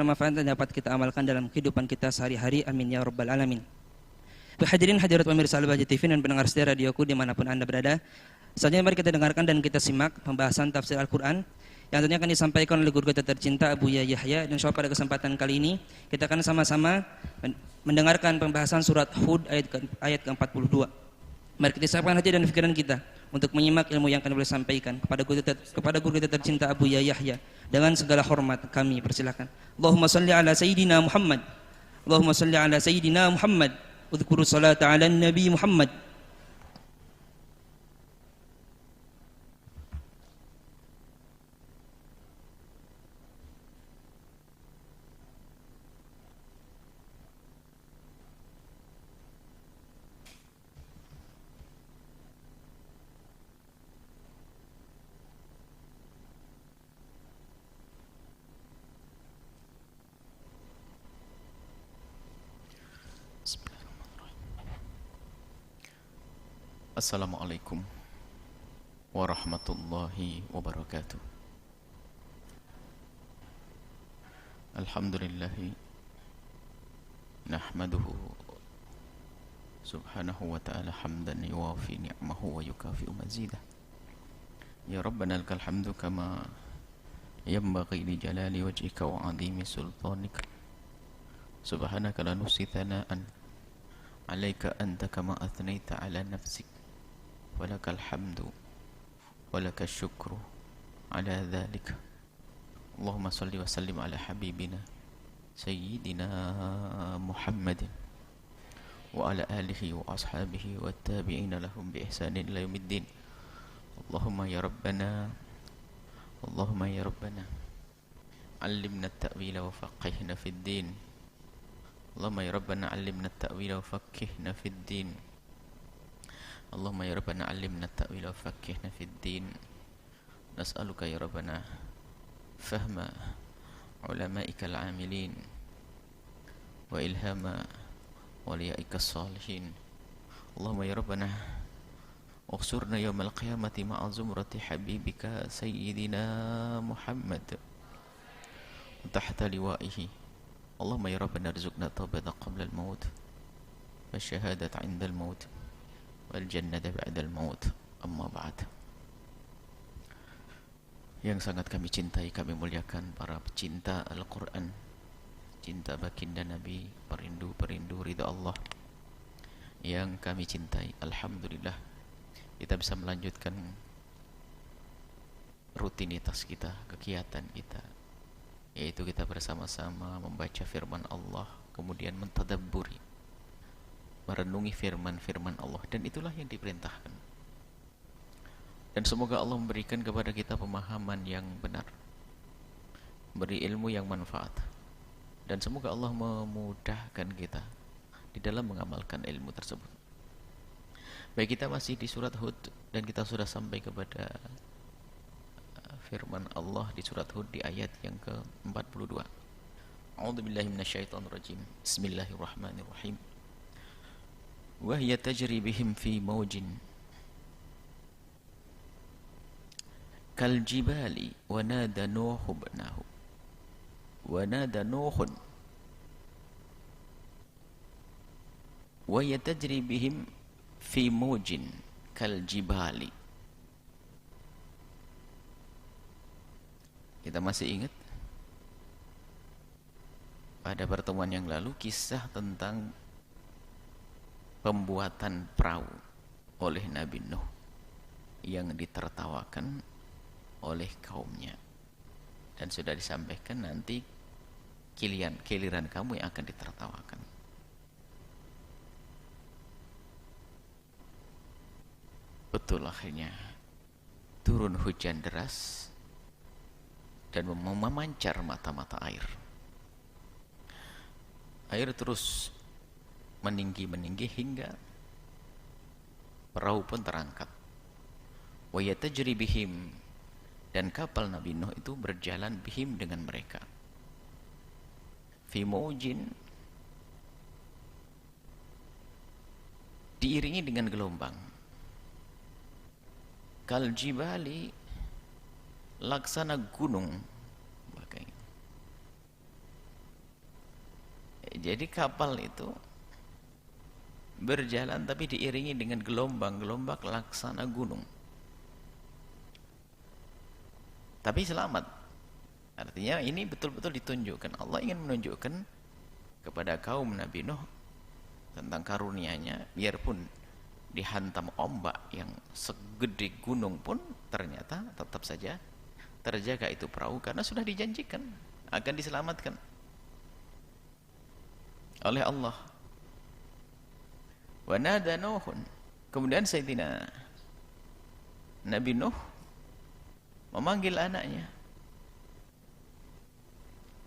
manfaat yang dapat kita amalkan dalam kehidupan kita sehari-hari. Amin ya rabbal alamin. Hadirin hadirat pemirsa Al-Bahjah TV dan pendengar setia radioku dimanapun Anda berada. Selanjutnya mari kita dengarkan dan kita simak pembahasan tafsir Al-Quran yang tentunya akan disampaikan oleh guru kita tercinta Abu Yahya. Dan insyaallah pada kesempatan kali ini kita akan sama-sama mendengarkan pembahasan surat Hud ayat ke-42. Mari kita siapkan hati dan pikiran kita untuk menyimak ilmu yang akan beliau sampaikan. Kepada guru kita tercinta Abu Yahya, dengan segala hormat kami persilakan. Allahumma salli ala Sayyidina Muhammad. Allahumma salli ala Sayyidina Muhammad. Udhkuru salata ala Nabi Muhammad. Assalamualaikum warahmatullahi wabarakatuh. Alhamdulillahi nahmaduhu subhanahu wa ta'ala hamdan yuwafi ni'mahu wa yukafi'u mazidah. Ya Rabbana lakal hamdu kama yanbaghi li jalali wajhika wa 'azimi sultanika. Subhanaka la nuhsi thana'an 'alaika anta kama athnaita 'ala nafsik. ولك الحمد ولك الشكر على ذلك. اللهم صل وسلم على حبيبنا سيدنا محمد وعلى آله وأصحابه والتابعين لهم بإحسان إلى يوم الدين. اللهم يا ربنا علمنا التأويل وفقهنا في الدين. اللهم يا ربنا علمنا التأويل وفقهنا في الدين. Allahumma ya Rabbana alimna ta'wila wa fakihna fid din. Nas'aluka ya Rabbana fahma ulama'ika al-amilin wa ilhama waliya'ika as-salihin. Allahumma ya Rabbana ukhsurna yawmal qiyamati ma'a zumrati habibika sayyidina Muhammad tahta liwa'ihi. Allahumma ya Rabbana rizukna taubata qabla al-maut wa syahadata 'inda al-maut wal jannata ba'dal maut. Amma ba'd. Yang sangat kami cintai, kami muliakan para pecinta Al-Quran, cinta baginda Nabi, perindu ridha Allah yang kami cintai. Alhamdulillah kita bisa melanjutkan rutinitas kita, kegiatan kita, yaitu kita bersama-sama membaca firman Allah, kemudian mentadabburi, merenungi firman-firman Allah, dan itulah yang diperintahkan. Dan semoga Allah memberikan kepada kita pemahaman yang benar, beri ilmu yang manfaat, dan semoga Allah memudahkan kita di dalam mengamalkan ilmu tersebut. Baik, kita masih di surat Hud dan kita sudah sampai kepada firman Allah di surat Hud di ayat yang ke-42. A'udzubillahi minasyaitonirrajim. Bismillahirrahmanirrahim. وهي تجري بهم في موج كالجبال ونادى نوح وهي تجري بهم في موج كالجبال. Kita masih ingat pada pertemuan yang lalu kisah tentang pembuatan perahu oleh Nabi Nuh yang ditertawakan oleh kaumnya, dan sudah disampaikan nanti giliran kamu yang akan ditertawakan. Betul, akhirnya turun hujan deras dan memancar mata-mata air. Air terus meninggi hingga perahu pun terangkat. Wa yatajri bihim, dan kapal Nabi Nuh itu berjalan bihim dengan mereka. Fi maujin, diiringi dengan gelombang. Kal jibali, laksana gunung. Jadi kapal itu berjalan tapi diiringi dengan gelombang-gelombang laksana gunung. Tapi selamat. Artinya ini betul-betul ditunjukkan. Allah ingin menunjukkan kepada kaum Nabi Nuh tentang karunia-Nya, biarpun dihantam ombak yang segede gunung pun ternyata tetap saja terjaga itu perahu karena sudah dijanjikan akan diselamatkan oleh Allah. Wa nada Nuhun, kemudian Sayyidina Nabi Nuh memanggil anaknya.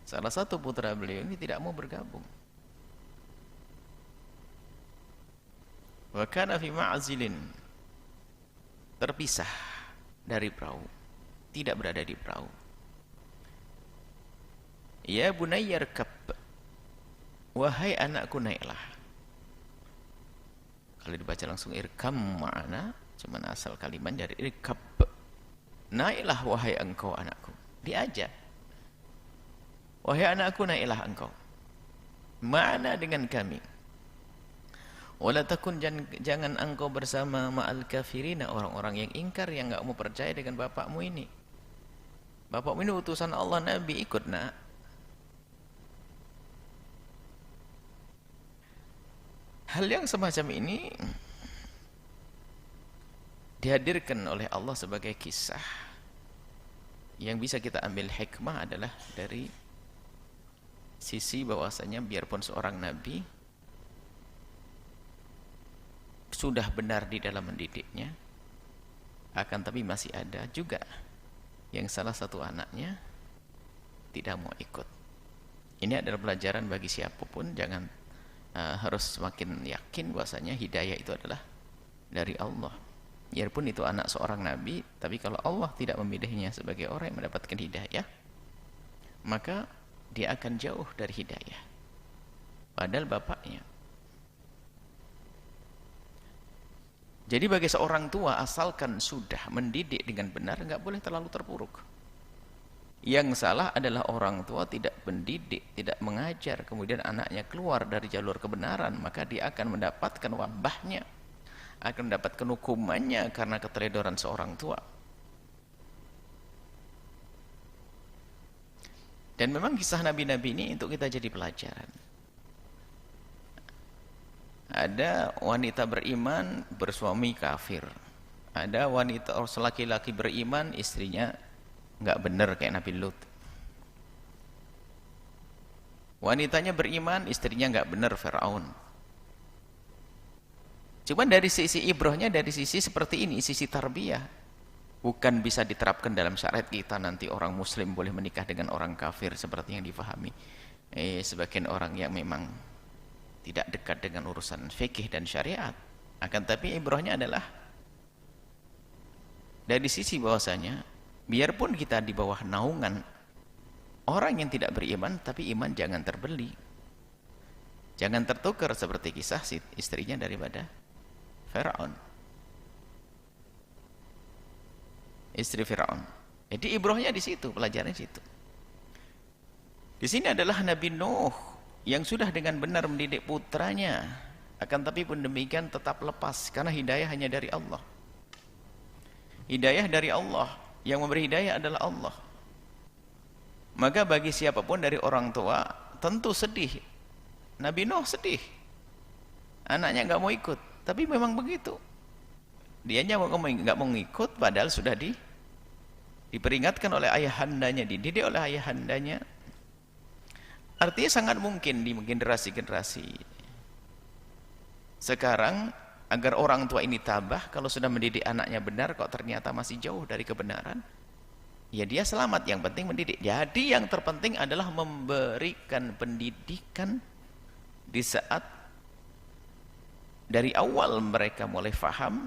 Salah satu putra beliau ini tidak mau bergabung. Wa kana fi ma'zilin, terpisah dari perahu, tidak berada di perahu. Ya bunayya irkab, wahai anakku naiklah. Kalau dibaca langsung irkam ma'ana, cuman asal kalimat dari irkab. Naiklah wahai engkau anakku. Diajak. Wahai anakku naiklah engkau. Ma'ana dengan kami. Wala takun, jangan engkau bersama ma'al kafirina, orang-orang yang ingkar, yang enggak mau percaya dengan bapakmu ini. Bapakmu ini utusan Allah, Nabi, ikut nak. Hal yang semacam ini dihadirkan oleh Allah sebagai kisah yang bisa kita ambil hikmah adalah dari sisi bahwasanya biarpun seorang nabi sudah benar di dalam mendidiknya, akan tapi masih ada juga yang salah satu anaknya tidak mau ikut. Ini adalah pelajaran bagi siapapun, jangan harus semakin yakin bahwasanya hidayah itu adalah dari Allah. Biarpun itu anak seorang nabi, tapi kalau Allah tidak memilihnya sebagai orang yang mendapatkan hidayah, maka dia akan jauh dari hidayah. Padahal bapaknya. Jadi bagi seorang tua, asalkan sudah mendidik dengan benar, nggak boleh terlalu terpuruk. Yang salah adalah orang tua tidak mendidik, tidak mengajar, kemudian anaknya keluar dari jalur kebenaran, maka dia akan mendapatkan wabahnya, akan mendapatkan hukumannya karena keteledoran seorang tua. Dan memang kisah nabi-nabi ini untuk kita jadi pelajaran. Ada wanita beriman bersuami kafir. Ada wanita laki-laki beriman, istrinya nggak benar kayak Nabi Lut. Wanitanya beriman, istrinya nggak benar, Firaun. Cuman dari sisi ibrahnya, dari sisi seperti ini, sisi tarbiyah, bukan bisa diterapkan dalam syariat kita nanti orang muslim boleh menikah dengan orang kafir seperti yang difahami sebagian orang yang memang tidak dekat dengan urusan fikih dan syariat. Akan tapi ibrahnya adalah dari sisi bahwasanya biarpun kita di bawah naungan orang yang tidak beriman, tapi iman jangan terbeli, jangan tertukar seperti kisah istrinya daripada Firaun, istri Firaun. Jadi ibrahnya di situ, pelajarannya di situ. Di sini adalah Nabi Nuh yang sudah dengan benar mendidik putranya, akan tapi pun demikian tetap lepas karena hidayah hanya dari Allah. Hidayah dari Allah, yang memberi hidayah adalah Allah. Maka bagi siapapun dari orang tua tentu sedih. Nabi Nuh sedih, anaknya nggak mau ikut, tapi memang begitu. Dia nggak mau ikut, padahal sudah diperingatkan oleh ayahandanya, dididik oleh ayahandanya. Artinya sangat mungkin di generasi-generasi sekarang, agar orang tua ini tabah, kalau sudah mendidik anaknya benar kok ternyata masih jauh dari kebenaran, ya dia selamat, yang penting mendidik. Jadi yang terpenting adalah memberikan pendidikan di saat dari awal mereka mulai faham,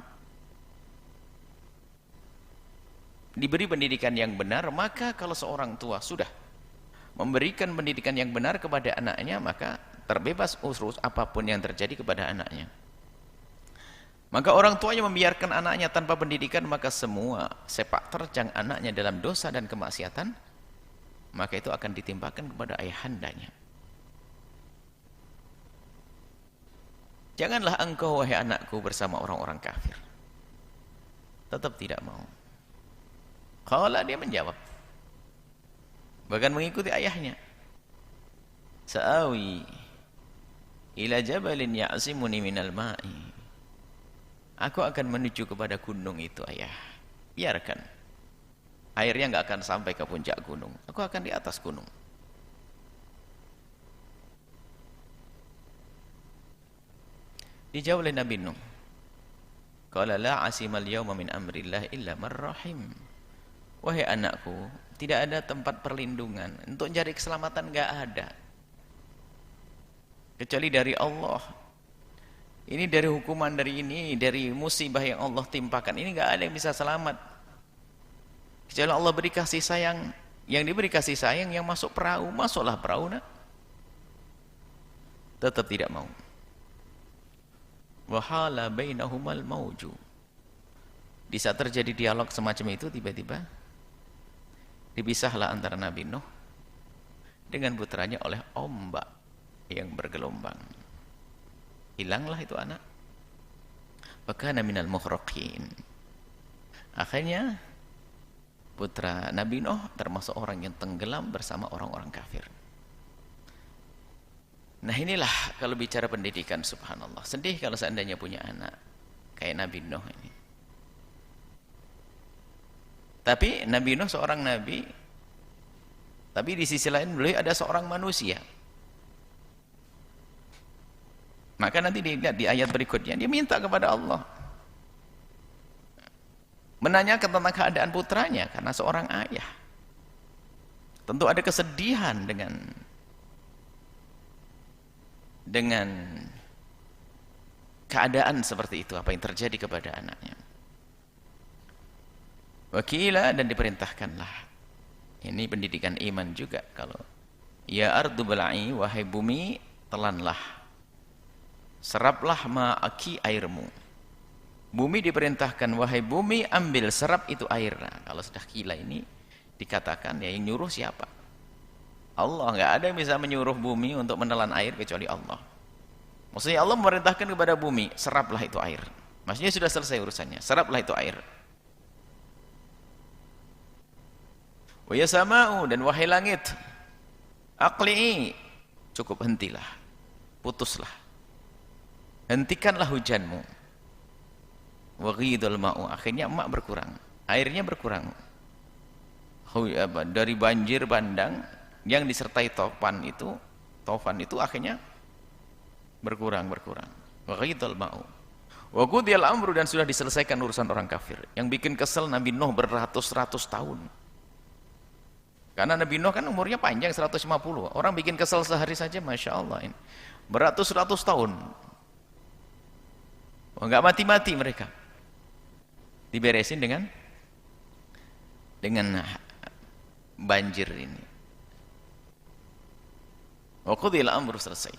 diberi pendidikan yang benar. Maka kalau seorang tua sudah memberikan pendidikan yang benar kepada anaknya, maka terbebas urus apapun yang terjadi kepada anaknya. Maka orang tuanya membiarkan anaknya tanpa pendidikan, maka semua sepak terjang anaknya dalam dosa dan kemaksiatan, maka itu akan ditimpakan kepada ayahandanya. Janganlah engkau wahai anakku bersama orang-orang kafir. Tetap tidak mau. Qala, dia menjawab. Bahkan mengikuti ayahnya. Sa'awi ila jabalin ya'simuni minal ma'i. Aku akan menuju kepada gunung itu, ayah. Biarkan. Airnya enggak akan sampai ke puncak gunung. Aku akan di atas gunung. Dijawab oleh Nabi Nuh. Qala la asimal yawma min amrillah illa man rahim. Wahai anakku, tidak ada tempat perlindungan. Untuk cari keselamatan enggak ada. Kecuali dari Allah. Ini dari hukuman dari ini, dari musibah yang Allah timpakan. Ini enggak ada yang bisa selamat. Kecuali Allah beri kasih sayang. Yang diberi kasih sayang yang masuk perahu, masuklah perahu nak. Tetap tidak mau. Wahala bainahumal mauju. Di saat terjadi dialog semacam itu, tiba-tiba dipisahlah antara Nabi Nuh dengan putranya oleh ombak yang bergelombang. Hilanglah itu anak. Fakana minal mughraqin. Akhirnya putra Nabi Nuh termasuk orang yang tenggelam bersama orang-orang kafir. Nah inilah kalau bicara pendidikan, subhanallah. Sedih kalau seandainya punya anak kayak Nabi Nuh ini. Tapi Nabi Nuh seorang nabi, tapi di sisi lain beliau ada seorang manusia. Maka nanti dilihat di ayat berikutnya, dia minta kepada Allah, menanyakan tentang keadaan putranya karena seorang ayah. Tentu ada kesedihan dengan keadaan seperti itu, apa yang terjadi kepada anaknya. Wakila, dan diperintahkanlah. Ini pendidikan iman juga. Kalau ya ardu bala'i, wahai bumi, telanlah, seraplah ma'aki, airmu. Bumi diperintahkan, wahai bumi, ambil, serap itu air. Nah, kalau sudah kila ini dikatakan, ya yang nyuruh siapa? Allah. Enggak ada yang bisa menyuruh bumi untuk menelan air kecuali Allah. Maksudnya Allah memerintahkan kepada bumi, seraplah itu air. Maksudnya sudah selesai urusannya, seraplah itu air. Wa ya sama'u, dan wahai langit, aqli'i, cukup, hentilah, putuslah, hentikanlah hujanmu. Wa ghidul ma'u, akhirnya emak berkurang, airnya berkurang. Dari banjir bandang yang disertai tofan itu akhirnya berkurang. Wa ghidul ma'u wa qudiyal amru, dan sudah diselesaikan urusan orang kafir. Yang bikin kesel Nabi Nuh beratus-ratus tahun. Karena Nabi Nuh kan umurnya panjang 150. Orang bikin kesel sehari saja, Masya Allah, ini beratus-ratus tahun. Oh, enggak mati-mati mereka. Diberesin dengan banjir ini. Wa qudiyal amru, selesai.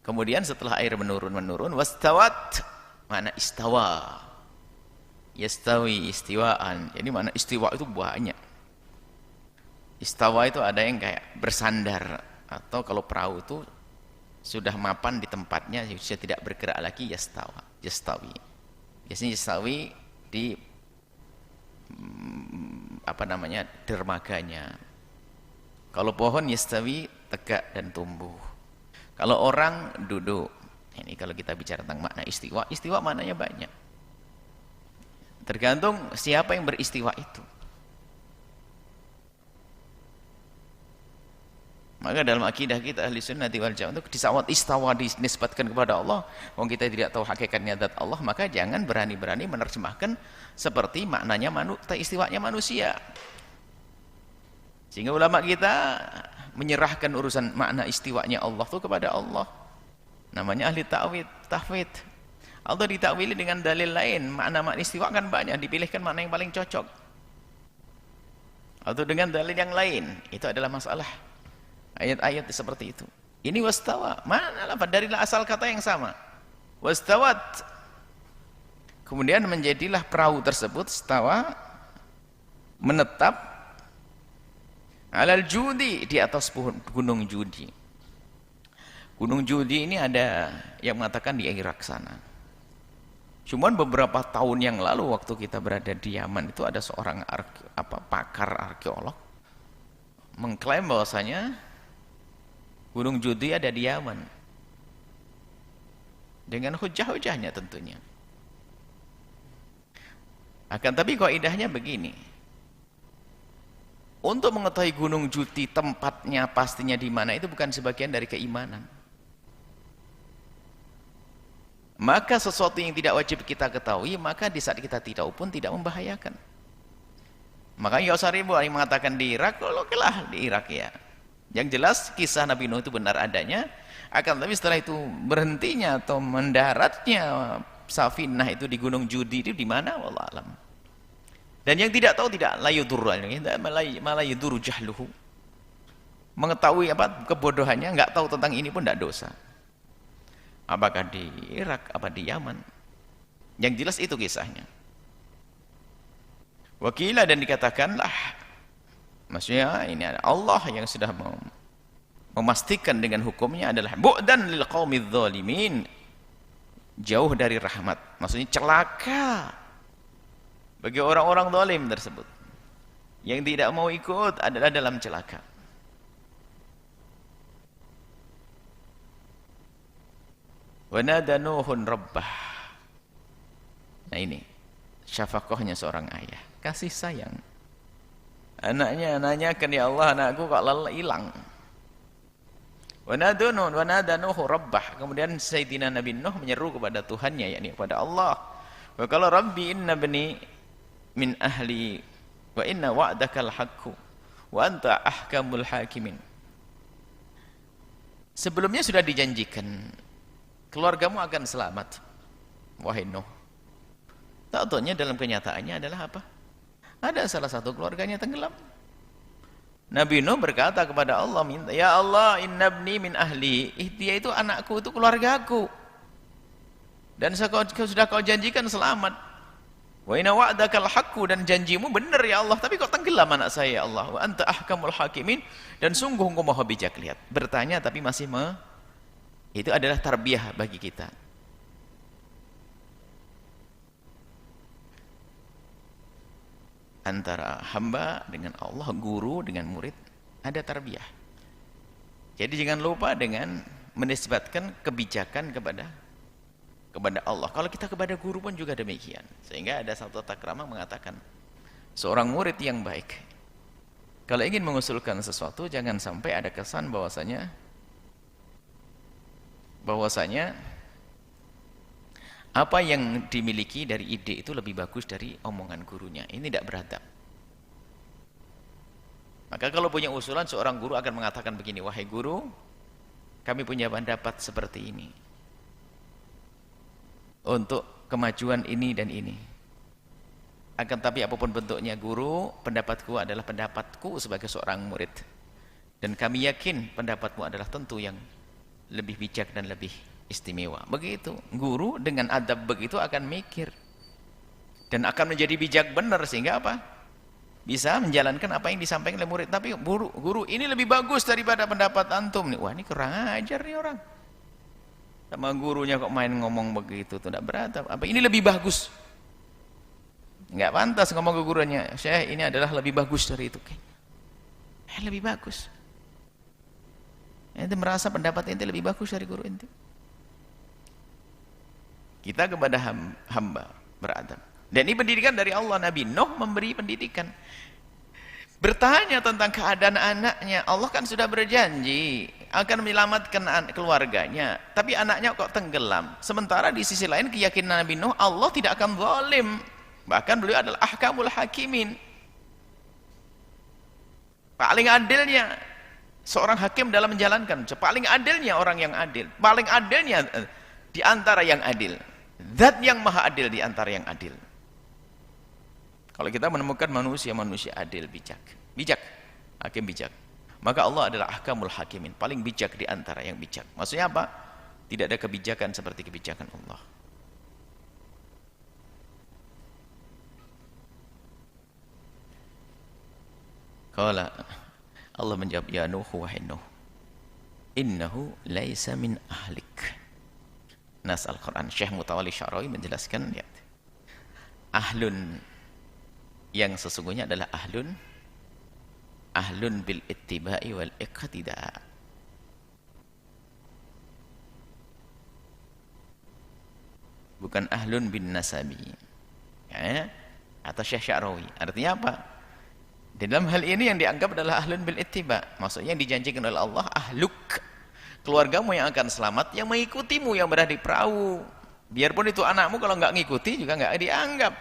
Kemudian setelah air menurun, wastawat, mana istawa, yastawi istiwaan. Jadi mana istiwa itu banyak. Istawa itu ada yang kayak bersandar, atau kalau perahu itu sudah mapan di tempatnya, sudah tidak bergerak lagi, yastawi. Biasanya yastawi di dermaganya. Kalau pohon yastawi, tegak dan tumbuh. Kalau orang duduk. Ini kalau kita bicara tentang makna istiwa, istiwa maknanya banyak. Tergantung siapa yang beristiwa itu. Maka dalam akidah kita ahli sunnati wal jamaah, untuk disawat istawa dinisbatkan kepada Allah, wong kita tidak tahu hakikatnya zat Allah, maka jangan berani-berani menerjemahkan seperti maknanya istiwanya manusia. Sehingga ulama kita menyerahkan urusan makna istiwanya Allah itu kepada Allah. Namanya ahli tahwid. Allah ditakwili dengan dalil lain. Makna istiwa kan banyak, dipilihkan makna yang paling cocok. Atau dengan dalil yang lain, itu adalah masalah. Ayat-ayat seperti itu. Ini wastawa, mana dari asal kata yang sama. Wastawat. Kemudian menjadilah perahu tersebut stawa, menetap alal judi, di atas gunung Judi. Gunung Judi ini ada yang mengatakan di Irak sana. Cuman beberapa tahun yang lalu waktu kita berada di Yaman itu ada seorang pakar arkeolog mengklaim bahwasanya Gunung Judi ada di Yaman. Dengan hujah-hujahnya tentunya. Akan tapi kaidahnya begini. Untuk mengetahui Gunung Judi tempatnya pastinya di mana itu bukan sebagian dari keimanan. Maka sesuatu yang tidak wajib kita ketahui, maka di saat kita tidak tahu pun tidak membahayakan. Makanya Yosar Ibu yang mengatakan di Irak, okelah di Irak ya. Yang jelas kisah Nabi Nuh itu benar adanya, akan tapi setelah itu berhentinya atau mendaratnya Safinah itu di Gunung Judi itu di mana? Wallahu alam. Dan yang tidak tahu tidak la yudurru, malah yudurru jahluhu. Mengetahui kebodohannya, enggak tahu tentang ini pun tidak dosa. Apakah di Irak, apa di Yaman? Yang jelas itu kisahnya. Wakilah dan dikatakanlah, maksudnya ini ada Allah yang sudah memastikan dengan hukumnya adalah bu'dan lil qaumidz zalimin, jauh dari rahmat, maksudnya celaka bagi orang-orang zalim tersebut. Yang tidak mau ikut adalah dalam celaka. Wa nada Nuhun rabbah. Nah ini syafaqahnya seorang ayah, kasih sayang. Anaknya nanyakan, ya Allah, anakku kok hilang. Wa nada Nuhu rabbah. Kemudian Sayyidina Nabi Nuh menyeru kepada Tuhannya, yakni kepada Allah. Wa qala rabbi inna bani min ahli wa inna wa'dakal haqqu wa anta ahkamul hakimin. Sebelumnya sudah dijanjikan keluargamu akan selamat, wahai Nuh. Tahu-tahunya dalam kenyataannya adalah apa? Ada salah satu keluarganya tenggelam. Nabi Nuh berkata kepada Allah, minta, ya Allah, innabni min ahli. Dia itu anakku, itu keluargaku. Dan sudah kau janjikan selamat. Wa inna wa'dakal haqqu, dan janjimu benar ya Allah, tapi kok tenggelam anak saya ya Allah. Wa anta ahkamul hakimin, dan sungguh engkau maha bijak. Lihat, bertanya tapi masih itu adalah tarbiyah bagi kita. Antara hamba dengan Allah, guru dengan murid, ada tarbiyah. Jadi jangan lupa dengan menisbatkan kebijakan kepada Allah. Kalau kita kepada guru pun juga demikian. Sehingga ada satu tata krama mengatakan, seorang murid yang baik, kalau ingin mengusulkan sesuatu, jangan sampai ada kesan bahwasanya apa yang dimiliki dari ide itu lebih bagus dari omongan gurunya. Ini tidak beradab. Maka kalau punya usulan, seorang guru akan mengatakan begini, wahai guru, kami punya pendapat seperti ini untuk kemajuan ini dan ini. Akan tapi apapun bentuknya guru, pendapatku adalah pendapatku sebagai seorang murid, dan kami yakin pendapatmu adalah tentu yang lebih bijak dan lebih istimewa. Begitu guru dengan adab begitu akan mikir dan akan menjadi bijak benar, sehingga apa? Bisa menjalankan apa yang disampaikan oleh murid. Tapi guru ini lebih bagus daripada pendapat antum nih. Wah, ini kurang ajar nih orang. Sama gurunya kok main ngomong begitu, tidak beradab. Apa ini lebih bagus? Enggak pantas ngomong ke gurunya, "Syekh, ini adalah lebih bagus dari itu." Lebih bagus. Ente merasa pendapat ente lebih bagus dari guru ente. Kita kepada hamba beradab. Dan ini pendidikan dari Allah. Nabi Nuh memberi pendidikan. Bertanya tentang keadaan anaknya. Allah kan sudah berjanji akan menyelamatkan keluarganya. Tapi anaknya kok tenggelam. Sementara di sisi lain keyakinan Nabi Nuh, Allah tidak akan zalim. Bahkan beliau adalah ahkamul hakimin. Paling adilnya seorang hakim dalam menjalankan. Paling adilnya orang yang adil. Paling adilnya di antara yang adil. Zat yang maha adil di antara yang adil. Kalau kita menemukan manusia adil, bijak, hakim bijak, maka Allah adalah ahkamul hakimin, paling bijak di antara yang bijak. Maksudnya apa? Tidak ada kebijakan seperti kebijakan Allah. Qala, Allah menjawab, ya Nuh, wahai Nuh, innahu laisa min ahlik. Nas Al-Quran. Syekh Mutawalli Sya'rawi menjelaskan, lihat, ahlun yang sesungguhnya adalah ahlun bil ittiba'i wal iqtida'. Bukan ahlun bin nasabi, ya, atau Syekh Sya'rawi. Artinya apa? Di dalam hal ini yang dianggap adalah ahlun bil ittiba', maksudnya yang dijanjikan oleh Allah, ahluk, keluargamu yang akan selamat, yang mengikutimu, yang berada di perahu. Biarpun itu anakmu, kalau nggak ngikuti juga nggak dianggap.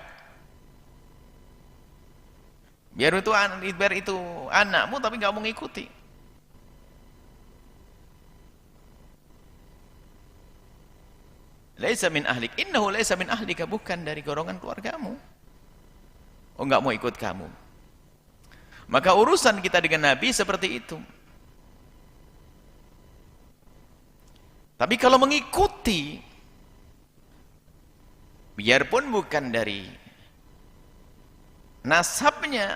Biar itu anakmu tapi nggak mau ngikuti. Laisa min ahlik, innahu laisa min ahlika, bukan dari golongan keluargamu. Oh, nggak mau ikut kamu. Maka urusan kita dengan Nabi seperti itu. Tapi kalau mengikuti, biarpun bukan dari nasabnya,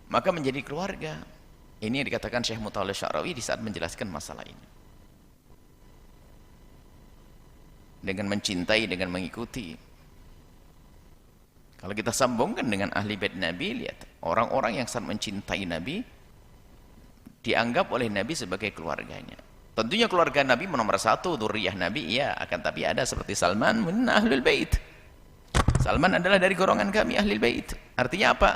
maka menjadi keluarga. Ini yang dikatakan Syekh Mutawalli Sya'rawi di saat menjelaskan masalah ini. Dengan mencintai, dengan mengikuti. Kalau kita sambungkan dengan ahli bait Nabi, lihat, orang-orang yang sangat mencintai Nabi dianggap oleh Nabi sebagai keluarganya. Tentunya keluarga Nabi nomor satu, dzurriyyah Nabi, iya, akan tapi ada seperti Salman min ahlul bait. Salman adalah dari golongan kami ahlul bait. Artinya apa?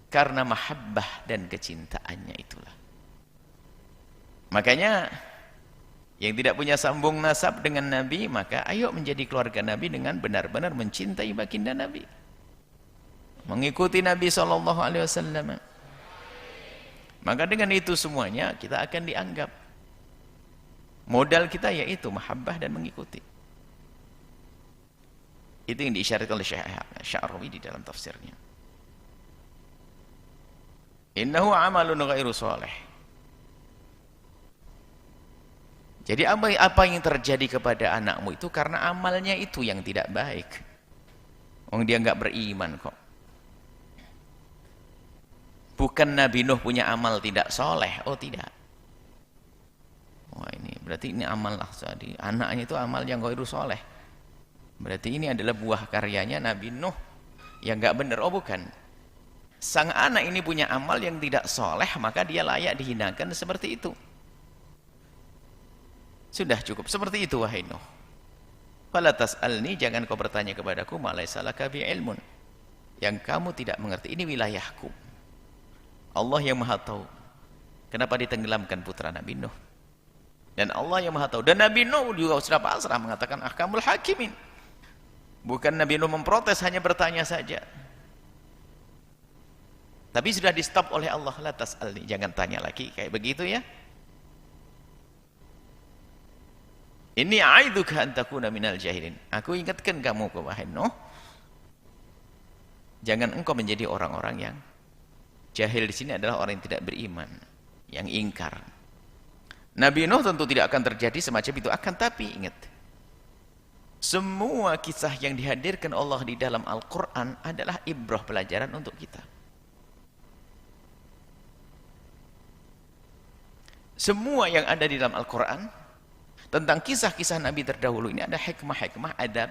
Karena mahabbah dan kecintaannya itulah. Makanya yang tidak punya sambung nasab dengan Nabi, maka ayo menjadi keluarga Nabi dengan benar-benar mencintai baginda Nabi, mengikuti Nabi SAW. Maka dengan itu semuanya kita akan dianggap. Modal kita yaitu mahabbah dan mengikuti. Itu yang diisyaratkan oleh Syekh Sya'rawi di dalam tafsirnya. Innahu amalun ghairu shalih. Jadi apa yang terjadi kepada anakmu itu karena amalnya itu yang tidak baik. Dia nggak beriman kok. Bukan Nabi Nuh punya amal tidak soleh. Oh tidak. Wah ini berarti ini amal lah. Jadi anaknya itu amal yang ghairu sholeh. Berarti ini adalah buah karyanya Nabi Nuh yang nggak benar. Oh bukan. Sang anak ini punya amal yang tidak soleh, maka dia layak dihinakan seperti itu. Sudah cukup seperti itu wahai Nuh. Fala tas'alni, jangan kau bertanya kepadaku ma laysa laka bi ilmun, yang kamu tidak mengerti. Ini wilayahku. Allah yang Maha tahu. Kenapa ditenggelamkan putra Nabi Nuh? Dan Allah yang Maha tahu. Dan Nabi Nuh juga sudah pasrah mengatakan ahkamul hakimin. Bukan Nabi Nuh memprotes, hanya bertanya saja. Tapi sudah di stop oleh Allah. La tas'alni, jangan tanya lagi kayak begitu ya. Ini a'idzuka an takuna minal jahilin. Aku ingatkan kamu wahai Nuh, jangan engkau menjadi orang-orang yang jahil. Di sini adalah orang yang tidak beriman, yang ingkar. Nabi Nuh tentu tidak akan terjadi semacam itu, akan tapi ingat, semua kisah yang dihadirkan Allah di dalam Al-Quran adalah ibrah, pelajaran untuk kita. Semua yang ada di dalam Al-Quran tentang kisah-kisah Nabi terdahulu ini ada hikmah-hikmah, adab,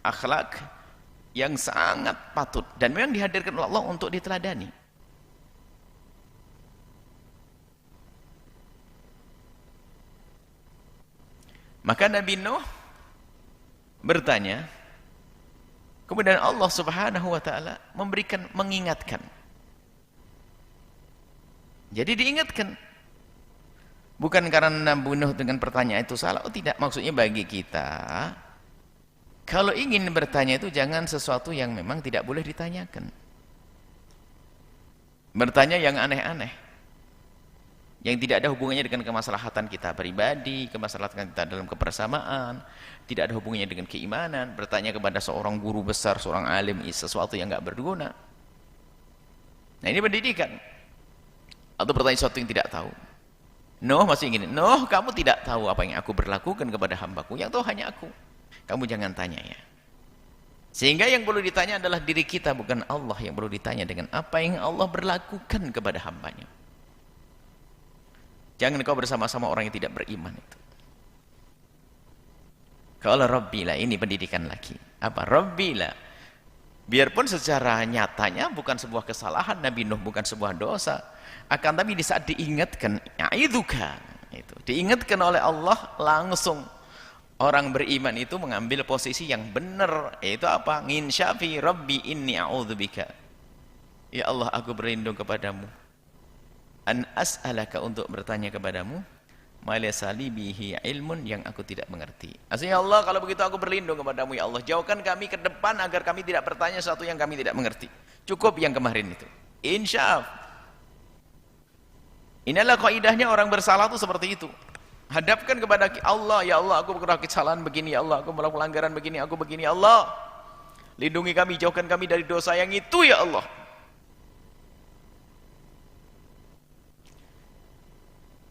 akhlak yang sangat patut dan memang dihadirkan oleh Allah untuk diteladani. Maka Nabi Nuh bertanya, kemudian Allah Subhanahu wa taala mengingatkan. Jadi diingatkan. Bukan karena Nabi Nuh dengan pertanyaan itu salah. Oh tidak, maksudnya bagi kita, kalau ingin bertanya itu jangan sesuatu yang memang tidak boleh ditanyakan. Bertanya yang aneh-aneh, yang tidak ada hubungannya dengan kemaslahatan kita pribadi, kemaslahatan kita dalam kebersamaan, tidak ada hubungannya dengan keimanan. Bertanya kepada seorang guru besar, seorang alim, sesuatu yang nggak berguna. Nah ini pendidikan. Atau bertanya sesuatu yang tidak tahu. Nuh masih ingin, Nuh kamu tidak tahu apa yang aku berlakukan kepada hambaku, yang tahu hanya aku. Kamu jangan tanya ya. Sehingga yang perlu ditanya adalah diri kita, bukan Allah yang perlu ditanya dengan apa yang Allah berlakukan kepada hambanya. Jangan kau bersama-sama orang yang tidak beriman itu. Kalau Rabbila, ini pendidikan lagi. Apa? Rabbila. Biarpun secara nyatanya bukan sebuah kesalahan Nabi Nuh, bukan sebuah dosa. Akan tapi di saat diingatkan, ya'iduka, itu diingatkan oleh Allah, langsung orang beriman itu mengambil posisi yang benar, yaitu apa? Nginsyafi Rabbi inni a'udzubika. Ya Allah, aku berlindung kepadamu. An as'alaka, untuk bertanya kepadamu, ma laysa li bihi ilmun, yang aku tidak mengerti. Artinya Allah, kalau begitu aku berlindung kepadamu ya Allah, jauhkan kami ke depan agar kami tidak bertanya sesuatu yang kami tidak mengerti. Cukup yang kemarin itu. Insyaf. Inilah kaidahnya orang bersalah itu seperti itu. Hadapkan kepada Allah, ya Allah, aku melakukan kesalahan begini, ya Allah, aku melakukan pelanggaran begini, aku begini, ya Allah. Lindungi kami, jauhkan kami dari dosa yang itu ya Allah.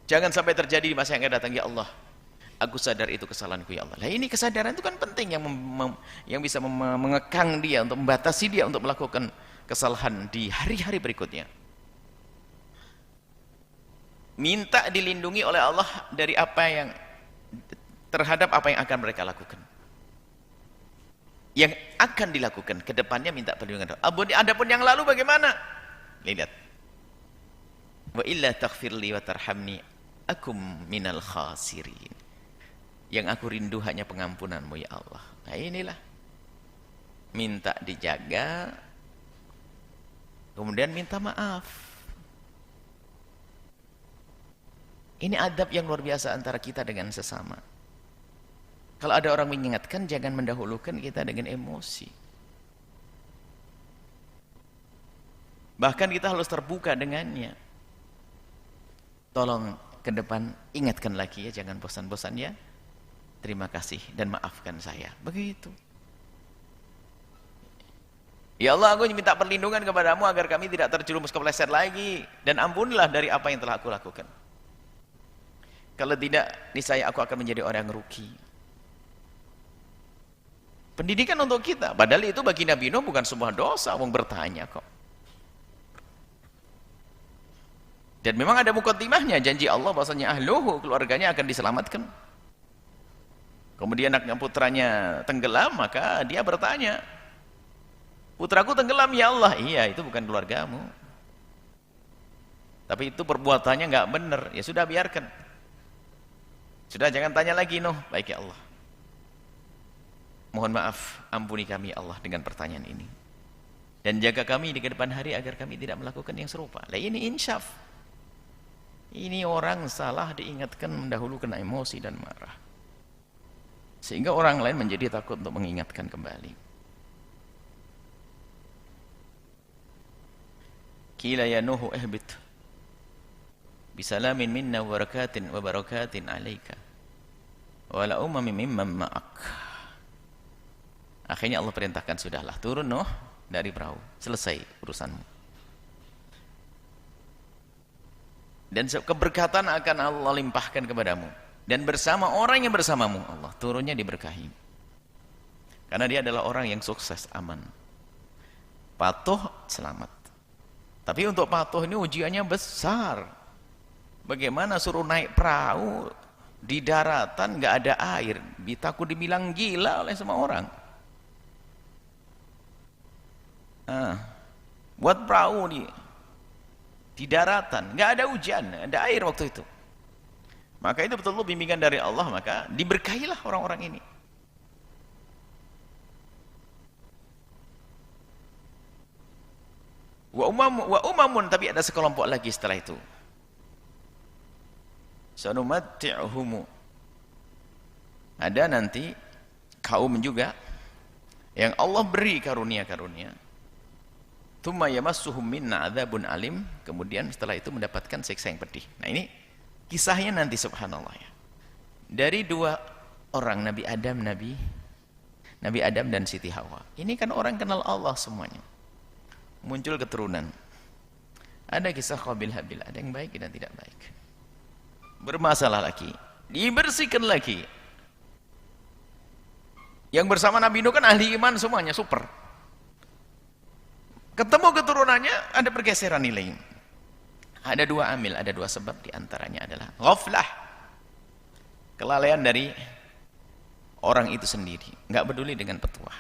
Jangan sampai terjadi di masa yang akan datang, ya Allah, aku sadar itu kesalahanku ya Allah. Nah, ini kesadaran itu kan penting, yang bisa mengekang dia, untuk membatasi dia untuk melakukan kesalahan di hari-hari berikutnya. Minta dilindungi oleh Allah dari apa yang, terhadap apa yang akan mereka lakukan, yang akan dilakukan ke depannya, minta perlindungan. Adapun yang lalu bagaimana? Lihat. Wa illa taghfirli wa tarhamni akum minal khasirin. Yang aku rindu hanya pengampunanmu ya Allah. Nah, inilah minta dijaga, kemudian minta maaf. Ini adab yang luar biasa antara kita dengan sesama. Kalau ada orang mengingatkan, jangan mendahulukan kita dengan emosi. Bahkan kita harus terbuka dengannya. Tolong ke depan ingatkan lagi ya, jangan bosan-bosan ya. Terima kasih dan maafkan saya. Begitu. Ya Allah, aku minta perlindungan kepadamu agar kami tidak terjerumus kepleset lagi, dan ampunilah dari apa yang telah aku lakukan. Kalau tidak, niscaya aku akan menjadi orang yang rugi. Pendidikan untuk kita. Padahal itu bagi Nabi Nuh bukan sebuah dosa, wong bertanya kok. Dan memang ada mukaddimahnya, janji Allah bahwasanya ahluhu, keluarganya akan diselamatkan. Kemudian anaknya, putranya tenggelam, maka dia bertanya, putraku tenggelam ya Allah. Iya, itu bukan keluargamu, tapi itu perbuatannya nggak benar. Ya sudah, biarkan. Sudah, jangan tanya lagi Nuh. Baik ya Allah, mohon maaf, ampuni kami ya Allah dengan pertanyaan ini, dan jaga kami di kedepan hari agar kami tidak melakukan yang serupa. Lah, ini insyaf. Ini orang salah diingatkan mendahulukan emosi dan marah, sehingga orang lain menjadi takut untuk mengingatkan kembali. Qila ya Nuhu ihbit bisalamin minna wa barakatin alaika wa la umamin mimman ma'ak. Akhirnya Allah perintahkan, sudahlah, turun Nuh dari perahu, selesai urusanmu. Dan keberkatan akan Allah limpahkan kepadamu, dan bersama orang yang bersamamu Allah turunnya diberkahi. Karena dia adalah orang yang sukses, aman, patuh, selamat. Tapi untuk patuh ini ujiannya besar. Bagaimana suruh naik perahu di daratan nggak ada air, takut dibilang gila oleh semua orang. Buat perahu di daratan, nggak ada hujan, ada air waktu itu. Maka itu betul-betul bimbingan dari Allah, maka diberkahilah orang-orang ini. Wa umamun, tapi ada sekelompok lagi setelah itu. Sanumatti'uhum. Ada nanti kaum juga yang Allah beri karunia-karunia. Tsumma yamassuhum minna adzabun alim, kemudian setelah itu mendapatkan siksa yang pedih. Nah, ini kisahnya nanti, subhanallah ya. Dari dua orang, Nabi Adam dan Siti Hawa. Ini kan orang kenal Allah semuanya. Muncul keturunan. Ada kisah Qabil Habil, ada yang baik dan tidak baik. Bermasalah lagi, dibersihkan lagi. Yang bersama Nabi Nuh kan ahli iman semuanya, super. Ketemu keturunannya, ada pergeseran nilai. Ada dua amil, ada dua sebab, diantaranya adalah ghaflah, kelalaian dari orang itu sendiri, nggak peduli dengan petuah,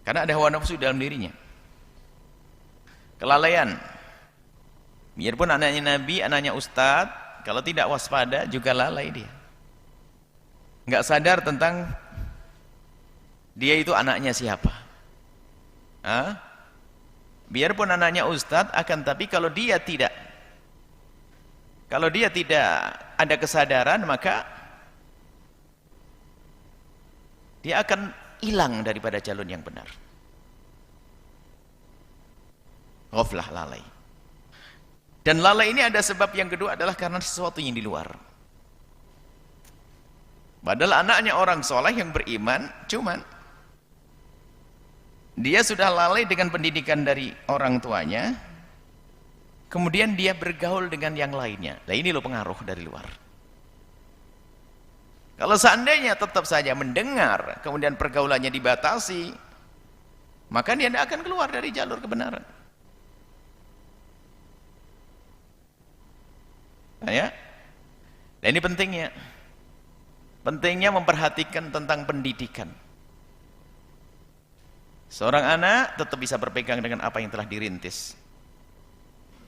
karena ada hawa nafsu dalam dirinya. Kelalaian, biarpun anaknya Nabi, anaknya Ustadz, kalau tidak waspada juga lalai dia, nggak sadar tentang dia itu anaknya siapa. Biarpun anaknya Ustadz, akan tapi kalau dia tidak ada kesadaran, maka dia akan hilang daripada jalur yang benar. Ghaflah, lalai. Dan lalai ini ada sebab yang kedua adalah karena sesuatu yang di luar. Padahal anaknya orang soleh yang beriman, cuman dia sudah lalai dengan pendidikan dari orang tuanya, kemudian dia bergaul dengan yang lainnya. Nah ini loh pengaruh dari luar. Kalau seandainya tetap saja mendengar, kemudian pergaulannya dibatasi, maka dia tidak akan keluar dari jalur kebenaran. Nah, ya? Nah ini pentingnya memperhatikan tentang pendidikan. Seorang anak tetap bisa berpegang dengan apa yang telah dirintis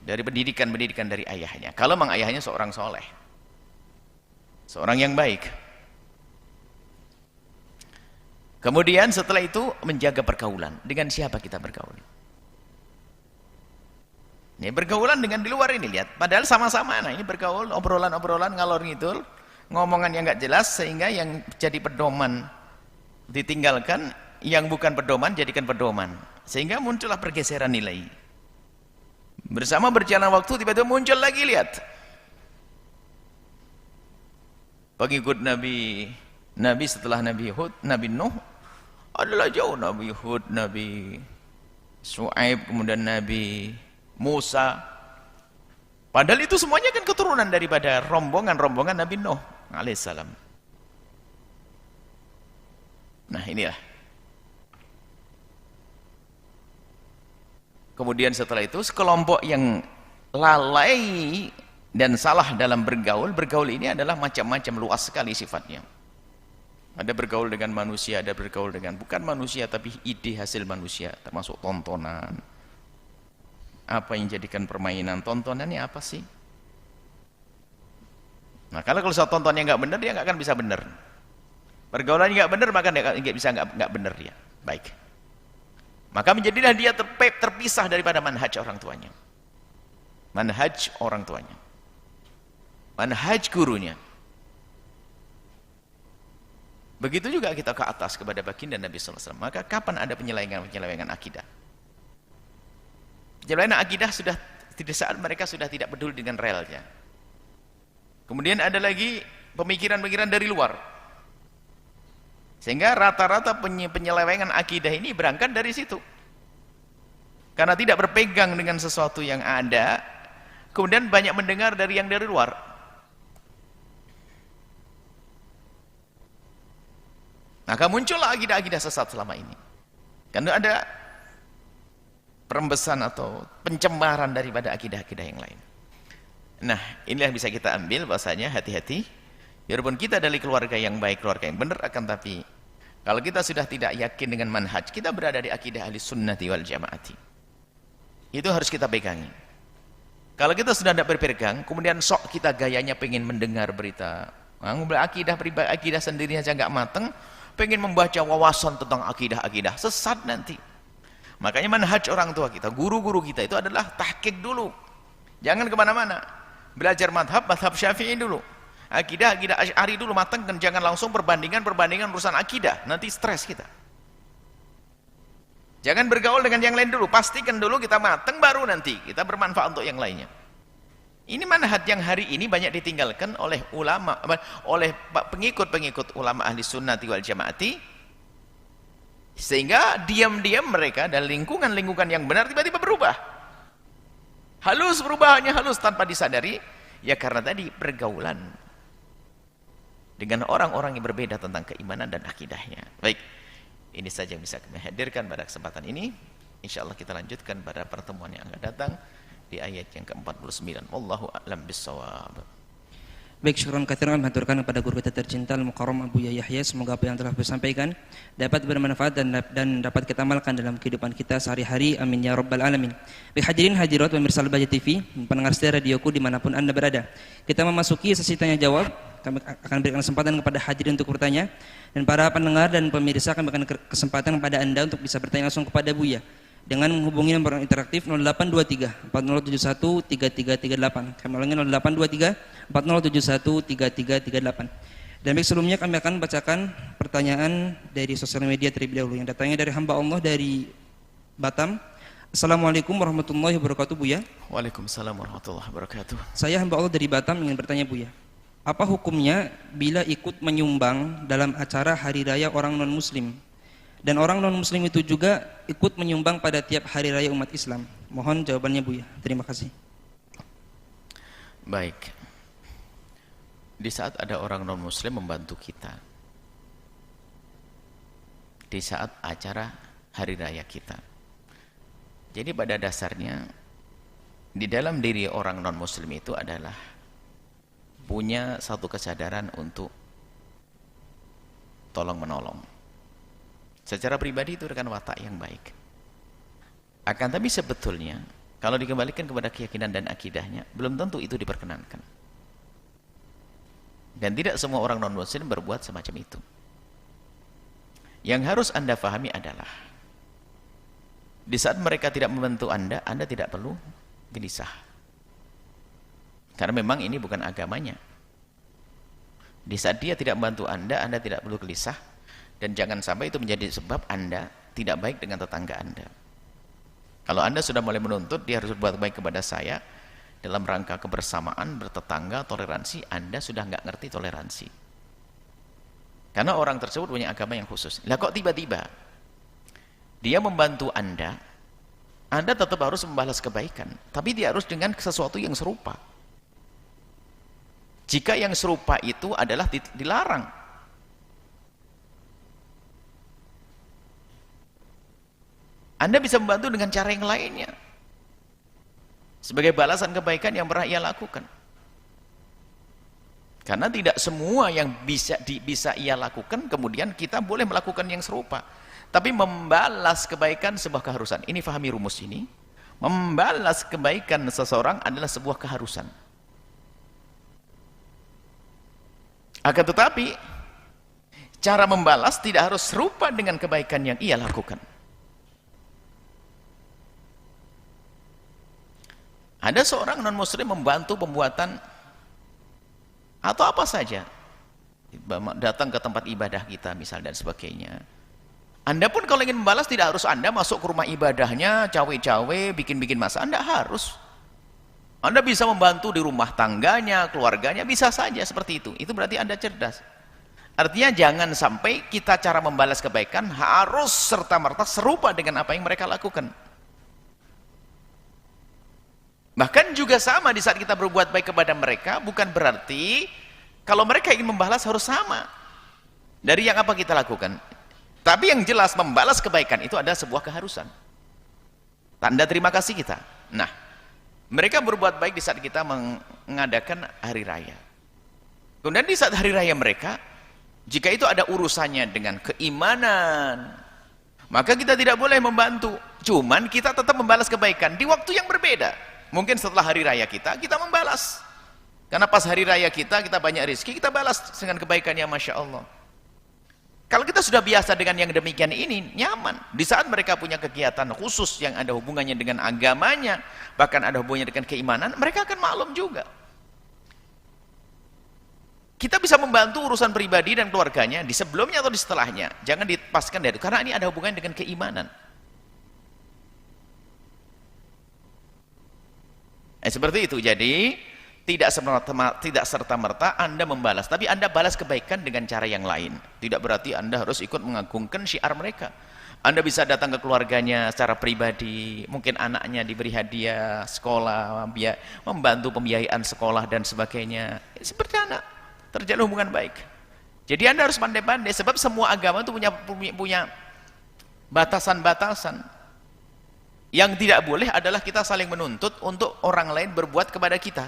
dari pendidikan dari ayahnya. Kalau memang ayahnya seorang soleh, seorang yang baik. Kemudian setelah itu menjaga pergaulan. Dengan siapa kita bergaul? Ini bergaulan dengan di luar ini, lihat. Padahal sama-sama, nah ini bergaul, obrolan-obrolan ngalor ngidul, ngomongan yang nggak jelas, sehingga yang jadi pedoman ditinggalkan, yang bukan pedoman jadikan pedoman, sehingga muncullah pergeseran nilai. Bersama berjalan waktu tiba-tiba muncul lagi, lihat, pengikut Nabi setelah Nabi Hud, Nabi Nuh adalah jauh, Nabi Hud, Nabi Shu'aib, kemudian Nabi Musa. Padahal itu semuanya kan keturunan daripada rombongan Nabi Nuh alaihissalam. Nah inilah. Kemudian setelah itu sekelompok yang lalai dan salah dalam bergaul ini adalah macam-macam, luas sekali sifatnya. Ada bergaul dengan manusia, ada bergaul dengan bukan manusia tapi ide hasil manusia, termasuk tontonan. Apa yang jadikan permainan, tontonannya apa sih? Nah kalau tontonnya nggak benar, dia nggak akan bisa benar. Pergaulannya nggak benar, maka dia nggak bisa nggak benar dia. Baik. Maka menjadilah dia terpisah daripada manhaj orang tuanya. Manhaj orang tuanya. Manhaj gurunya. Begitu juga kita ke atas kepada baginda Nabi sallallahu alaihi wasallam. Maka kapan ada penyelewengan akidah? Penyelewengan akidah sudah tidak, saat mereka sudah tidak peduli dengan relnya. Kemudian ada lagi pemikiran-pemikiran dari luar. Sehingga rata-rata penyelewengan akidah ini berangkat dari situ. Karena tidak berpegang dengan sesuatu yang ada, kemudian banyak mendengar dari yang dari luar. Maka muncullah akidah-akidah sesat selama ini. Karena ada perembesan atau pencemaran daripada akidah-akidah yang lain. Nah, inilah yang bisa kita ambil bahasanya, hati-hati. Biarpun kita dari keluarga yang baik, keluarga yang benar, akan tapi kalau kita sudah tidak yakin dengan manhaj, kita berada di akidah ahli sunnati wal jamaati. Itu harus kita pegangi. Kalau kita sudah tidak berpegang, kemudian sok kita gayanya pengen mendengar berita, akidah sendiri aja nggak mateng, pengen membaca wawasan tentang akidah-akidah, sesat nanti. Makanya manhaj orang tua kita, guru-guru kita itu adalah tahqiq dulu. Jangan kemana-mana. Belajar madhab Syafi'i dulu. Akidah Asy'ari dulu matangkan, jangan langsung perbandingan urusan akidah, nanti stres kita. Jangan bergaul dengan yang lain dulu, pastikan dulu kita matang, baru nanti kita bermanfaat untuk yang lainnya. Ini manhaj yang hari ini banyak ditinggalkan oleh ulama, oleh pengikut-pengikut ulama ahli sunnati wal jamaati, sehingga diam-diam mereka dan lingkungan-lingkungan yang benar tiba-tiba berubah. Halus, perubahannya halus tanpa disadari, ya karena tadi pergaulan dengan orang-orang yang berbeda tentang keimanan dan akidahnya. Baik, ini saja yang bisa kami hadirkan pada kesempatan ini. Insyaallah kita lanjutkan pada pertemuan yang akan datang. di ayat yang ke-49. Wallahu a'lam bissawab. Baik, syukran katsiran maturkan kepada guru kita tercinta Al-Mukarram Abu Yahya. Semoga apa yang telah beliau sampaikan dapat bermanfaat dan dapat kita amalkan dalam kehidupan kita sehari-hari. Amin ya rabbal alamin. Baik hadirin hadirat pemirsa Al-Bahjah TV, pendengar setia radioku dimanapun Anda berada. Kita memasuki sesi tanya jawab. Kami akan berikan kesempatan kepada hadirin untuk bertanya, dan para pendengar dan pemirsa akan berikan kesempatan kepada Anda untuk bisa bertanya langsung kepada Buya dengan menghubungi nomor interaktif 0823 4071 3338. Kami ulangi 0823 4071 3338. Dan baik, sebelumnya kami akan bacakan pertanyaan dari sosial media terlebih dahulu yang datangnya dari hamba Allah dari Batam. Assalamualaikum warahmatullahi wabarakatuh, Buya. Waalaikumsalam warahmatullahi wabarakatuh. Saya hamba Allah dari Batam ingin bertanya, Buya. Apa hukumnya bila ikut menyumbang dalam acara hari raya orang non-muslim? Dan orang non-muslim itu juga ikut menyumbang pada tiap hari raya umat Islam. Mohon jawabannya, Buya. Terima kasih. Baik. Di saat ada orang non-muslim membantu kita, di saat acara hari raya kita, jadi pada dasarnya di dalam diri orang non-muslim itu adalah punya satu kesadaran untuk tolong menolong. Secara pribadi itu dengan watak yang baik. Akan tapi sebetulnya kalau dikembalikan kepada keyakinan dan akidahnya, belum tentu itu diperkenankan. Dan tidak semua orang non-muslim berbuat semacam itu. Yang harus Anda pahami adalah di saat mereka tidak membantu Anda tidak perlu gelisah. Karena memang ini bukan agamanya. Di saat dia tidak membantu Anda tidak perlu gelisah. Dan jangan sampai itu menjadi sebab Anda tidak baik dengan tetangga Anda. Kalau Anda sudah mulai menuntut dia harus berbuat baik kepada saya dalam rangka kebersamaan, bertetangga, toleransi, Anda sudah nggak ngerti toleransi. Karena orang tersebut punya agama yang khusus. Lah kok tiba-tiba dia membantu Anda tetap harus membalas kebaikan, tapi dia harus dengan sesuatu yang serupa. Jika yang serupa itu adalah dilarang, Anda bisa membantu dengan cara yang lainnya sebagai balasan kebaikan yang pernah ia lakukan. Karena tidak semua yang bisa ia lakukan kemudian kita boleh melakukan yang serupa. Tapi membalas kebaikan sebuah keharusan. Ini fahami rumus ini. Membalas kebaikan seseorang adalah sebuah keharusan. Akan tetapi cara membalas tidak harus serupa dengan kebaikan yang ia lakukan. Ada seorang non-muslim membantu pembuatan atau apa saja, datang ke tempat ibadah kita misal dan sebagainya. Anda pun kalau ingin membalas tidak harus Anda masuk ke rumah ibadahnya, cawe-cawe, bikin-bikin masalah. Anda harus. Anda bisa membantu di rumah tangganya, keluarganya, bisa saja seperti itu. Itu berarti Anda cerdas. Artinya jangan sampai kita cara membalas kebaikan harus serta-merta serupa dengan apa yang mereka lakukan. Bahkan juga sama di saat kita berbuat baik kepada mereka, bukan berarti kalau mereka ingin membalas harus sama dari yang apa kita lakukan. Tapi yang jelas membalas kebaikan itu adalah sebuah keharusan. Tanda terima kasih kita. Nah, mereka berbuat baik di saat kita mengadakan hari raya. Kemudian di saat hari raya mereka, jika itu ada urusannya dengan keimanan, maka kita tidak boleh membantu. Cuman kita tetap membalas kebaikan di waktu yang berbeda. Mungkin setelah hari raya kita membalas. Karena pas hari raya kita banyak rezeki, kita balas dengan kebaikan yang Masya Allah. Kalau kita sudah biasa dengan yang demikian ini, nyaman. Di saat mereka punya kegiatan khusus yang ada hubungannya dengan agamanya, bahkan ada hubungannya dengan keimanan, mereka akan maklum juga. Kita bisa membantu urusan pribadi dan keluarganya di sebelumnya atau di setelahnya. Jangan dipaskan dari itu, karena ini ada hubungannya dengan keimanan. Seperti itu. Jadi tidak serta-merta Anda membalas, tapi Anda balas kebaikan dengan cara yang lain. Tidak berarti Anda harus ikut mengagungkan syiar mereka. Anda bisa datang ke keluarganya secara pribadi, mungkin anaknya diberi hadiah sekolah, membantu pembiayaan sekolah dan sebagainya. Seperti anak terjalin hubungan baik. Jadi Anda harus pandai-pandai, sebab semua agama itu punya batasan-batasan. Yang tidak boleh adalah kita saling menuntut untuk orang lain berbuat kepada kita.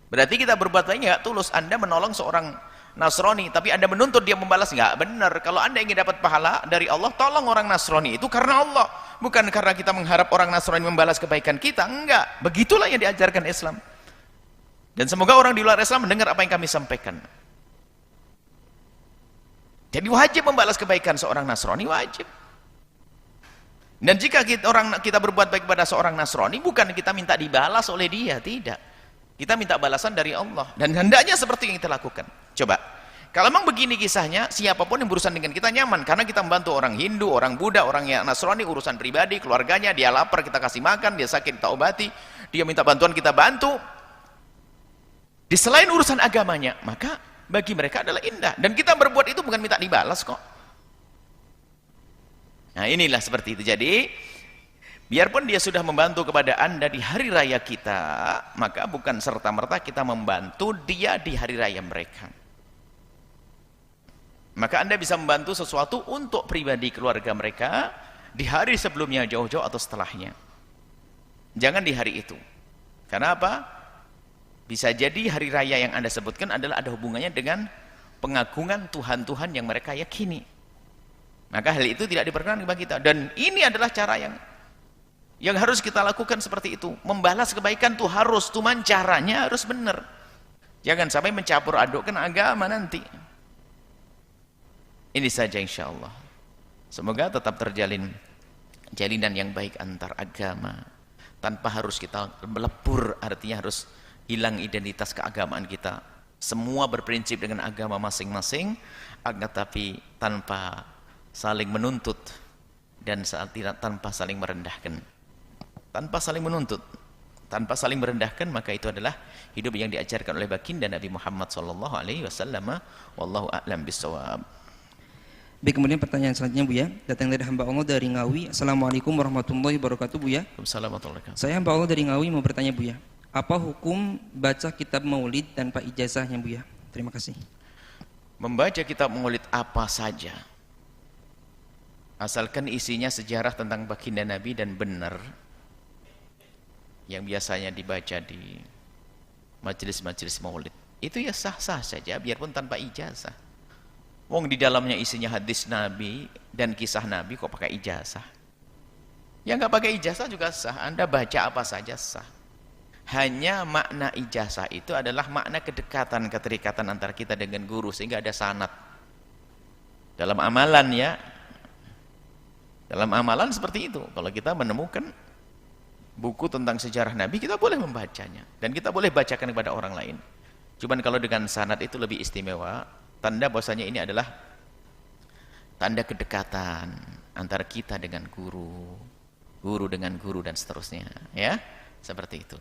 Berarti kita berbuat baik nggak tulus. Anda menolong seorang Nasrani, tapi Anda menuntut dia membalas, nggak benar. Kalau Anda ingin dapat pahala dari Allah, tolong orang Nasrani itu karena Allah, bukan karena kita mengharap orang Nasrani membalas kebaikan kita. Enggak, begitulah yang diajarkan Islam. Dan semoga orang di luar Islam mendengar apa yang kami sampaikan. Jadi wajib membalas kebaikan seorang Nasrani, wajib. Dan jika kita berbuat baik kepada seorang Nasrani, bukan kita minta dibalas oleh dia, tidak. Kita minta balasan dari Allah. Dan hendaknya seperti yang kita lakukan. Coba, kalau memang begini kisahnya, siapapun yang berurusan dengan kita nyaman, karena kita membantu orang Hindu, orang Buddha, orang yang Nasrani, urusan pribadi, keluarganya, dia lapar, kita kasih makan, dia sakit, kita obati, dia minta bantuan, kita bantu. Di selain urusan agamanya, maka bagi mereka adalah indah. Dan kita berbuat itu bukan minta dibalas kok. Nah inilah seperti itu. Jadi biarpun dia sudah membantu kepada Anda di hari raya kita, maka bukan serta-merta kita membantu dia di hari raya mereka. Maka Anda bisa membantu sesuatu untuk pribadi keluarga mereka di hari sebelumnya, jauh-jauh atau setelahnya. Jangan di hari itu. Karena apa? Bisa jadi hari raya yang Anda sebutkan adalah ada hubungannya dengan pengagungan Tuhan-Tuhan yang mereka yakini. Maka hal itu tidak diperkenankan bagi kita. Dan ini adalah cara yang harus kita lakukan seperti itu. Membalas kebaikan itu harus, cuman caranya harus benar. Jangan sampai mencampur adukkan agama nanti. Ini saja insya Allah. Semoga tetap terjalin jalinan yang baik antar agama. Tanpa harus kita melebur, artinya harus hilang identitas keagamaan kita. Semua berprinsip dengan agama masing-masing, agar tapi tanpa saling menuntut dan tanpa saling merendahkan. Tanpa saling menuntut, tanpa saling merendahkan, maka itu adalah hidup yang diajarkan oleh baginda Nabi Muhammad SAW. Wallahu a'lam bishawab. Baik, kemudian pertanyaan selanjutnya Bu ya, datang dari hamba Allah dari Ngawi. Assalamualaikum warahmatullahi wabarakatuh Bu ya. Waalaikumsalam warahmatullahi wabarakatuh. Saya hamba Allah dari Ngawi mau bertanya Bu ya, apa hukum baca kitab maulid tanpa ijazahnya Bu ya? Terima kasih. Membaca kitab maulid apa saja, asalkan isinya sejarah tentang baginda Nabi dan benar, yang biasanya dibaca di majelis-majelis maulid, itu ya sah-sah saja biarpun tanpa ijazah. Wong di dalamnya isinya hadis Nabi dan kisah Nabi, kok pakai ijazah? Yang nggak pakai ijazah juga sah. Anda baca apa saja sah. Hanya makna ijazah itu adalah makna kedekatan, keterikatan antara kita dengan guru, sehingga ada sanad. Dalam amalan ya, dalam amalan seperti itu. Kalau kita menemukan buku tentang sejarah Nabi, kita boleh membacanya dan kita boleh bacakan kepada orang lain. Cuman kalau dengan sanad itu lebih istimewa, tanda bahwasanya ini adalah tanda kedekatan antara kita dengan guru, guru dengan guru dan seterusnya, ya. Seperti itu.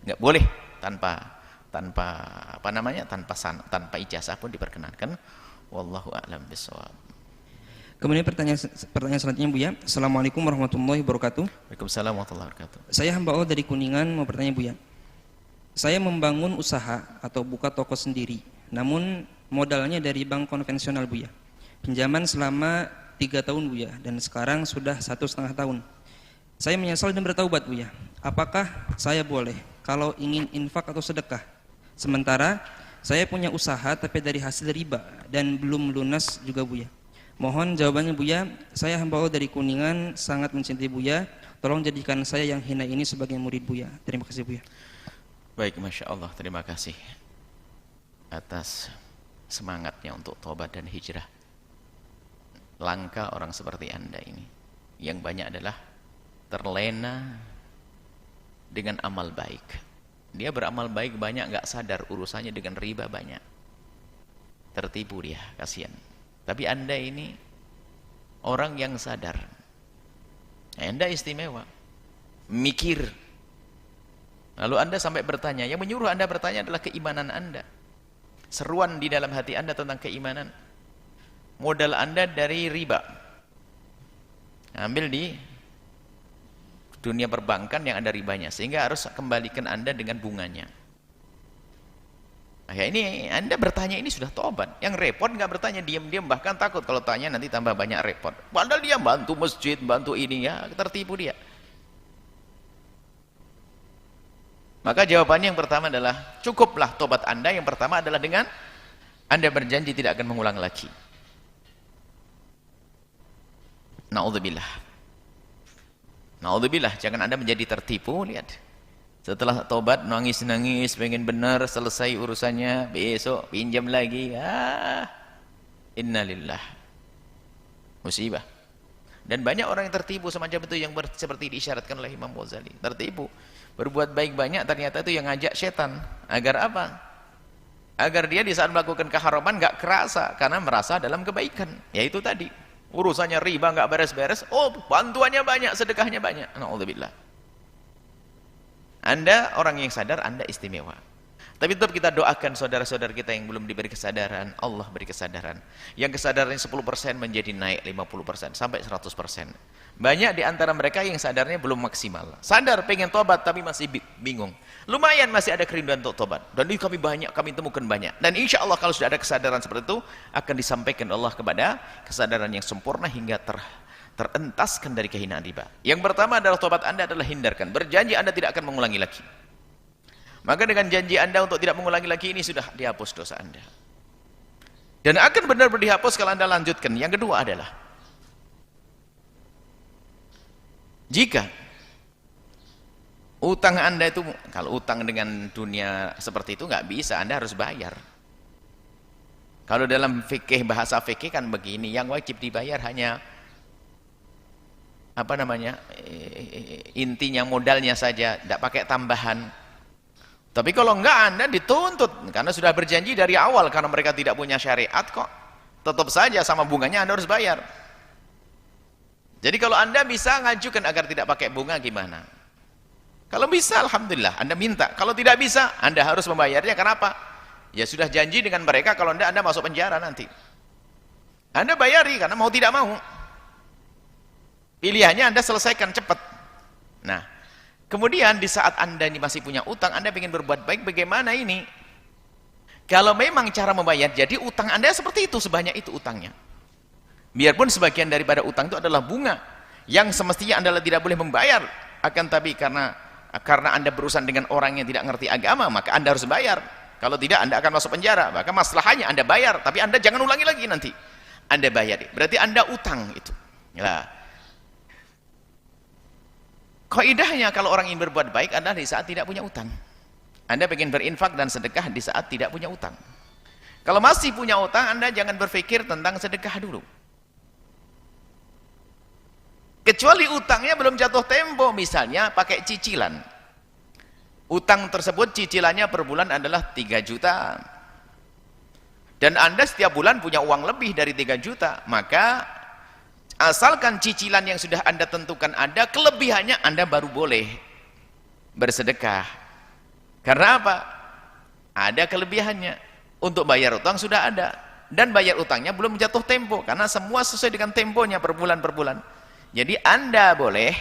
Enggak boleh tanpa apa namanya? tanpa ijazah pun diperkenankan. Wallahu a'lam bishawab. Kemudian pertanyaan selanjutnya Bu ya. Assalamualaikum warahmatullahi wabarakatuh. Waalaikumsalam warahmatullahi wabarakatuh. Saya hamba Allah dari Kuningan mau bertanya Bu ya. Saya membangun usaha atau buka toko sendiri, namun modalnya dari bank konvensional Bu ya. Pinjaman selama 3 tahun Bu ya, dan sekarang sudah 1,5 tahun. Saya menyesal dan bertaubat Bu ya. Apakah saya boleh kalau ingin infak atau sedekah? Sementara saya punya usaha tapi dari hasil riba dan belum lunas juga Bu ya. Mohon jawabannya Buya. Saya hamba Allah dari Kuningan, sangat mencintai Buya. Tolong jadikan saya yang hina ini sebagai murid Buya. Terima kasih Buya. Baik, Masya Allah, terima kasih atas semangatnya untuk tobat dan hijrah. Langka orang seperti Anda ini, yang banyak adalah terlena dengan amal baik. Dia beramal baik banyak, nggak sadar urusannya dengan riba banyak. Tertipu dia, kasihan. Tapi Anda ini orang yang sadar. Anda istimewa, mikir. Lalu Anda sampai bertanya, yang menyuruh Anda bertanya adalah keimanan Anda. Seruan di dalam hati Anda tentang keimanan. Modal Anda dari riba. Ambil di dunia perbankan yang ada ribanya, sehingga harus kembalikan Anda dengan bunganya. Nah, ya ini Anda bertanya ini sudah tobat. Yang repot nggak bertanya, diam-diam, bahkan takut kalau tanya nanti tambah banyak repot. Padahal dia bantu masjid, bantu ini, ya tertipu dia. Maka jawabannya yang pertama adalah cukuplah tobat Anda. Yang pertama adalah dengan Anda berjanji tidak akan mengulang lagi. Na'udzubillah. Na'udzubillah, jangan Anda menjadi tertipu. Lihat, setelah tobat nangis-nangis pengen benar, selesai urusannya, besok pinjam lagi. Innalillah, musibah. Dan banyak orang yang tertipu semacam itu, yang seperti diisyaratkan oleh Imam Ghazali. Tertipu, berbuat baik banyak, ternyata itu yang ngajak setan. Agar apa? Agar dia di saat melakukan keharaman gak kerasa, karena merasa dalam kebaikan. Yaitu tadi, urusannya riba gak beres-beres, oh bantuannya banyak, sedekahnya banyak. Na'udzubillah. Anda orang yang sadar, Anda istimewa. Tapi tetap kita doakan saudara-saudara kita yang belum diberi kesadaran, Allah beri kesadaran. Yang kesadarannya 10% menjadi naik 50% sampai 100%. Banyak di antara mereka yang sadarnya belum maksimal. Sadar pengen tobat tapi masih bingung. Lumayan masih ada kerinduan untuk tobat. Dan ini kami temukan banyak. Dan insya Allah kalau sudah ada kesadaran seperti itu, akan disampaikan Allah kepada kesadaran yang sempurna hingga terentaskan dari kehinaan riba. Yang pertama adalah tobat Anda adalah hindarkan. Berjanji Anda tidak akan mengulangi lagi. Maka dengan janji Anda untuk tidak mengulangi lagi ini sudah dihapus dosa Anda. Dan akan benar-benar dihapus kalau Anda lanjutkan. Yang kedua adalah, jika utang Anda itu, kalau utang dengan dunia seperti itu nggak bisa, Anda harus bayar. Kalau dalam fikih, bahasa fikih kan begini, yang wajib dibayar hanya apa namanya, intinya modalnya saja, tidak pakai tambahan. Tapi kalau enggak, Anda dituntut karena sudah berjanji dari awal, karena mereka tidak punya syariat kok. Tetap saja sama bunganya Anda harus bayar. Jadi kalau Anda bisa ngajukan agar tidak pakai bunga gimana? Kalau bisa alhamdulillah Anda minta. Kalau tidak bisa Anda harus membayarnya. Kenapa? Ya sudah janji dengan mereka, kalau Anda masuk penjara nanti. Anda bayari karena mau tidak mau. Pilihannya Anda selesaikan cepat. Nah, kemudian di saat Anda ini masih punya utang, Anda ingin berbuat baik, bagaimana ini? Kalau memang cara membayar, jadi utang Anda seperti itu, sebanyak itu utangnya. Biarpun sebagian daripada utang itu adalah bunga, yang semestinya Anda tidak boleh membayar. Akan tapi karena Anda berurusan dengan orang yang tidak ngerti agama, maka Anda harus bayar. Kalau tidak, Anda akan masuk penjara. Maka masalahnya Anda bayar, tapi Anda jangan ulangi lagi nanti. Anda bayar, berarti Anda utang itu. Ya. Kaidahnya kalau orang ingin berbuat baik adalah di saat tidak punya utang. Anda ingin berinfak dan sedekah di saat tidak punya utang. Kalau masih punya utang, Anda jangan berpikir tentang sedekah dulu. Kecuali utangnya belum jatuh tempo, misalnya pakai cicilan. Utang tersebut cicilannya per bulan adalah 3 juta. Dan Anda setiap bulan punya uang lebih dari 3 juta, maka asalkan cicilan yang sudah Anda tentukan ada, kelebihannya Anda baru boleh bersedekah. Karena apa? Ada kelebihannya. Untuk bayar utang sudah ada. Dan bayar utangnya belum jatuh tempo. Karena semua sesuai dengan temponya per bulan. Jadi Anda boleh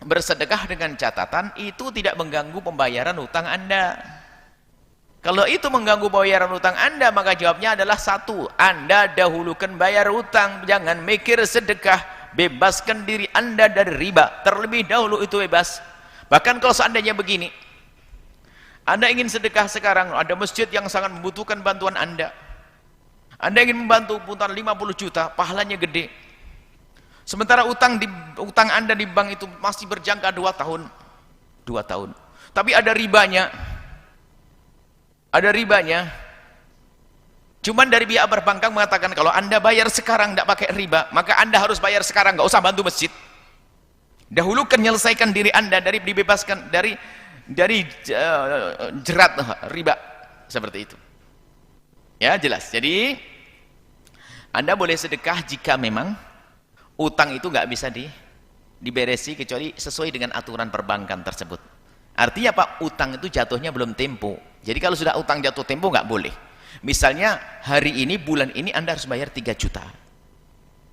bersedekah dengan catatan itu tidak mengganggu pembayaran utang Anda. Kalau itu mengganggu bayaran utang Anda, maka jawabnya adalah satu, Anda dahulukan bayar utang, jangan mikir sedekah. Bebaskan diri Anda dari riba, terlebih dahulu itu bebas. Bahkan kalau seandainya begini, Anda ingin sedekah sekarang, ada masjid yang sangat membutuhkan bantuan Anda. Anda ingin membantu putar 50 juta, pahalanya gede. Sementara utang Anda di bank itu masih berjangka 2 tahun. 2 tahun. Tapi ada ribanya. Ada ribanya. Cuman dari pihak perbankan mengatakan kalau Anda bayar sekarang tidak pakai riba, maka Anda harus bayar sekarang, nggak usah bantu masjid. Dahulukan menyelesaikan diri Anda dari dibebaskan dari jerat riba seperti itu. Ya, jelas. Jadi Anda boleh sedekah jika memang utang itu nggak bisa diberesi kecuali sesuai dengan aturan perbankan tersebut. Artinya apa? Utang itu jatuhnya belum tempo. Jadi kalau sudah utang jatuh tempo nggak boleh. Misalnya hari ini, bulan ini Anda harus bayar 3 juta.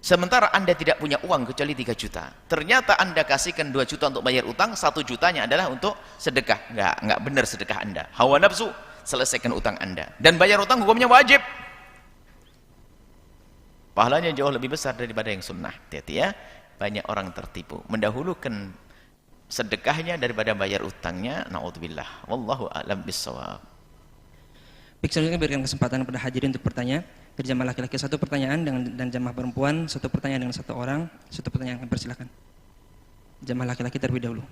Sementara Anda tidak punya uang kecuali 3 juta. Ternyata Anda kasihkan 2 juta untuk bayar utang, 1 jutanya adalah untuk sedekah. Nggak benar sedekah Anda. Hawa nafsu, selesaikan utang Anda. Dan bayar utang hukumnya wajib. Pahalanya jauh lebih besar daripada yang sunnah. Hati-hati ya. Banyak orang tertipu. Mendahulukan sedekahnya daripada bayar utangnya. Naudzubillah. Wallahu a'lam bissawab. Baik, selanjutnya berikan kesempatan kepada hadirin untuk bertanya. Dari jamaah laki-laki 1 pertanyaan dan jamaah perempuan 1 pertanyaan dengan 1 orang. 1 pertanyaan, kami persilakan. Jamaah laki-laki terlebih dahulu.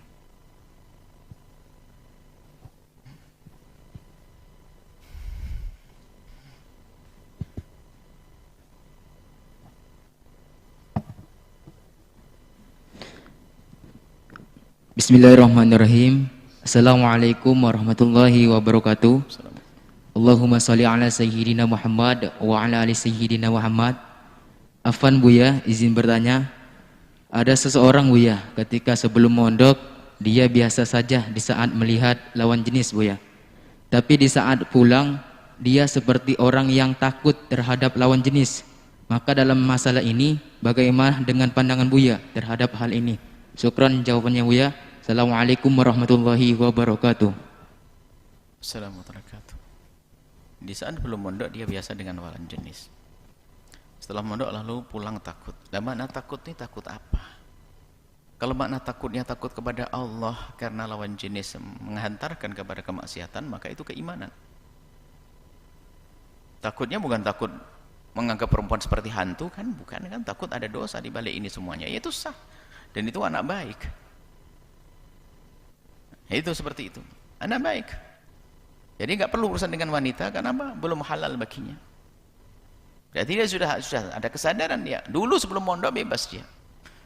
Bismillahirrahmanirrahim. Assalamualaikum warahmatullahi wabarakatuh. Allahumma sholli ala sayyidina Muhammad wa ala ali sayyidina Muhammad. Afwan Buya, izin bertanya. Ada seseorang Buya, ketika sebelum mondok dia biasa saja di saat melihat lawan jenis Buya. Tapi di saat pulang dia seperti orang yang takut terhadap lawan jenis. Maka dalam masalah ini bagaimana dengan pandangan Buya terhadap hal ini? Syukran jawabannya Buya. Assalamualaikum warahmatullahi wabarakatuh. Assalamualaikum warahmatullahi wabarakatuh. Di saat belum mondok dia biasa dengan lawan jenis. Setelah mondok lalu pulang takut. Dan makna takut ini takut apa? Kalau makna takutnya takut kepada Allah karena lawan jenis menghantarkan kepada kemaksiatan, maka itu keimanan. Takutnya bukan takut menganggap perempuan seperti hantu, kan? Bukan, kan? Takut ada dosa di balik ini semuanya. Itu sah. Dan itu anak baik. Itu seperti itu. Anak baik. Jadi nggak perlu urusan dengan wanita karena apa? Belum halal baginya. Berarti dia sudah ada kesadaran dia. Dulu sebelum mondok bebas dia.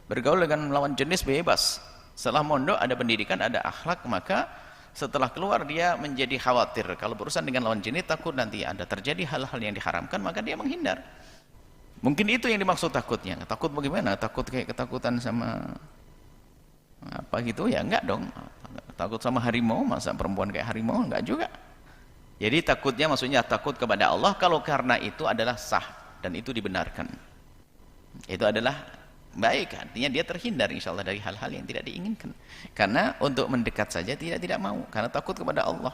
Bergaul dengan lawan jenis bebas. Setelah mondok ada pendidikan, ada akhlak, maka setelah keluar dia menjadi khawatir. Kalau berurusan dengan lawan jenis takut nanti ada terjadi hal-hal yang diharamkan, maka dia menghindar. Mungkin itu yang dimaksud takutnya. Takut bagaimana? Takut kayak ketakutan sama apa gitu ya? Enggak dong. Takut sama harimau, masa perempuan kayak harimau? Enggak juga. Jadi takutnya maksudnya takut kepada Allah, kalau karena itu adalah sah dan itu dibenarkan. Itu adalah baik, artinya dia terhindar insyaallah dari hal-hal yang tidak diinginkan. Karena untuk mendekat saja tidak mau, karena takut kepada Allah.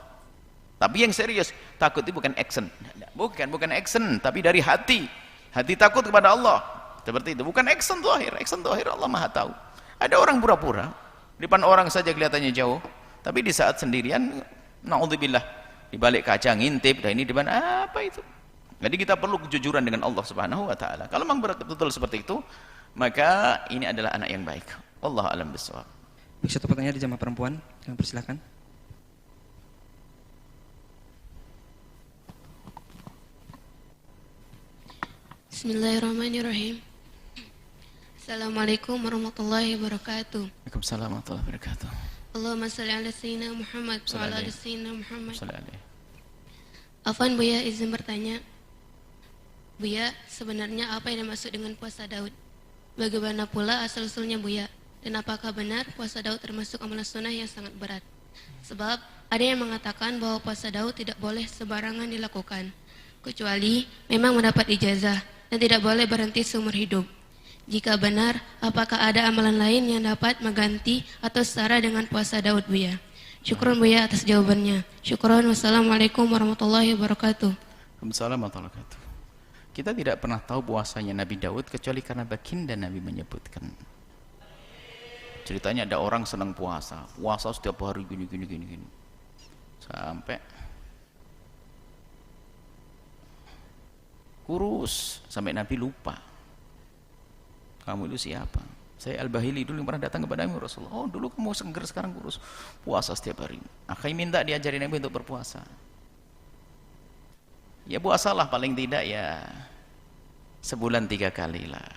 Tapi yang serius, takut itu bukan action. Bukan action, tapi dari hati. Hati takut kepada Allah. Seperti itu, bukan action zahir. Action zahir Allah Maha tahu. Ada orang pura-pura, di depan orang saja kelihatannya jauh, tapi di saat sendirian naudzubillah di balik kaca ngintip, dan ini di mana apa itu? Jadi kita perlu kejujuran dengan Allah Subhanahu wa taala. Kalau memang betul seperti itu, maka ini adalah anak yang baik. Wallahu a'lam bishawab. Satu pertanyaan di jamaah perempuan, kami persilakan. Bismillahirrahmanirrahim. Assalamualaikum warahmatullahi wabarakatuh. Waalaikumsalam warahmatullahi wabarakatuh. Allahumma salli ala sayyidina Muhammad wa ala ali sayyidina Muhammad. Sallallahu. Afwan Buya, izin bertanya. Buya, sebenarnya apa yang dimaksud dengan puasa Daud? Bagaimana pula asal-usulnya Buya? Dan apakah benar puasa Daud termasuk amalan sunnah yang sangat berat? Sebab ada yang mengatakan bahwa puasa Daud tidak boleh sembarangan dilakukan, kecuali memang mendapat ijazah dan tidak boleh berhenti seumur hidup. Jika benar, apakah ada amalan lain yang dapat mengganti atau setara dengan puasa Daud Buya? Syukron Buya atas jawabannya. Syukron. Wassalamualaikum warahmatullahi wabarakatuh. Waalaikumsalam warahmatullahi wabarakatuh. Kita tidak pernah tahu puasanya Nabi Daud kecuali karena baginda Nabi menyebutkan. Ceritanya ada orang senang puasa setiap hari gini. Sampai kurus, sampai Nabi lupa. Kamu itu siapa? Saya Al-Bahili dulu yang pernah datang kepada Nabi Rasulullah. Oh, dulu kamu seger, sekarang kurus. Puasa setiap hari. Akhirnya minta diajari Nabi untuk berpuasa. Ya puasalah paling tidak ya sebulan 3 kali lah.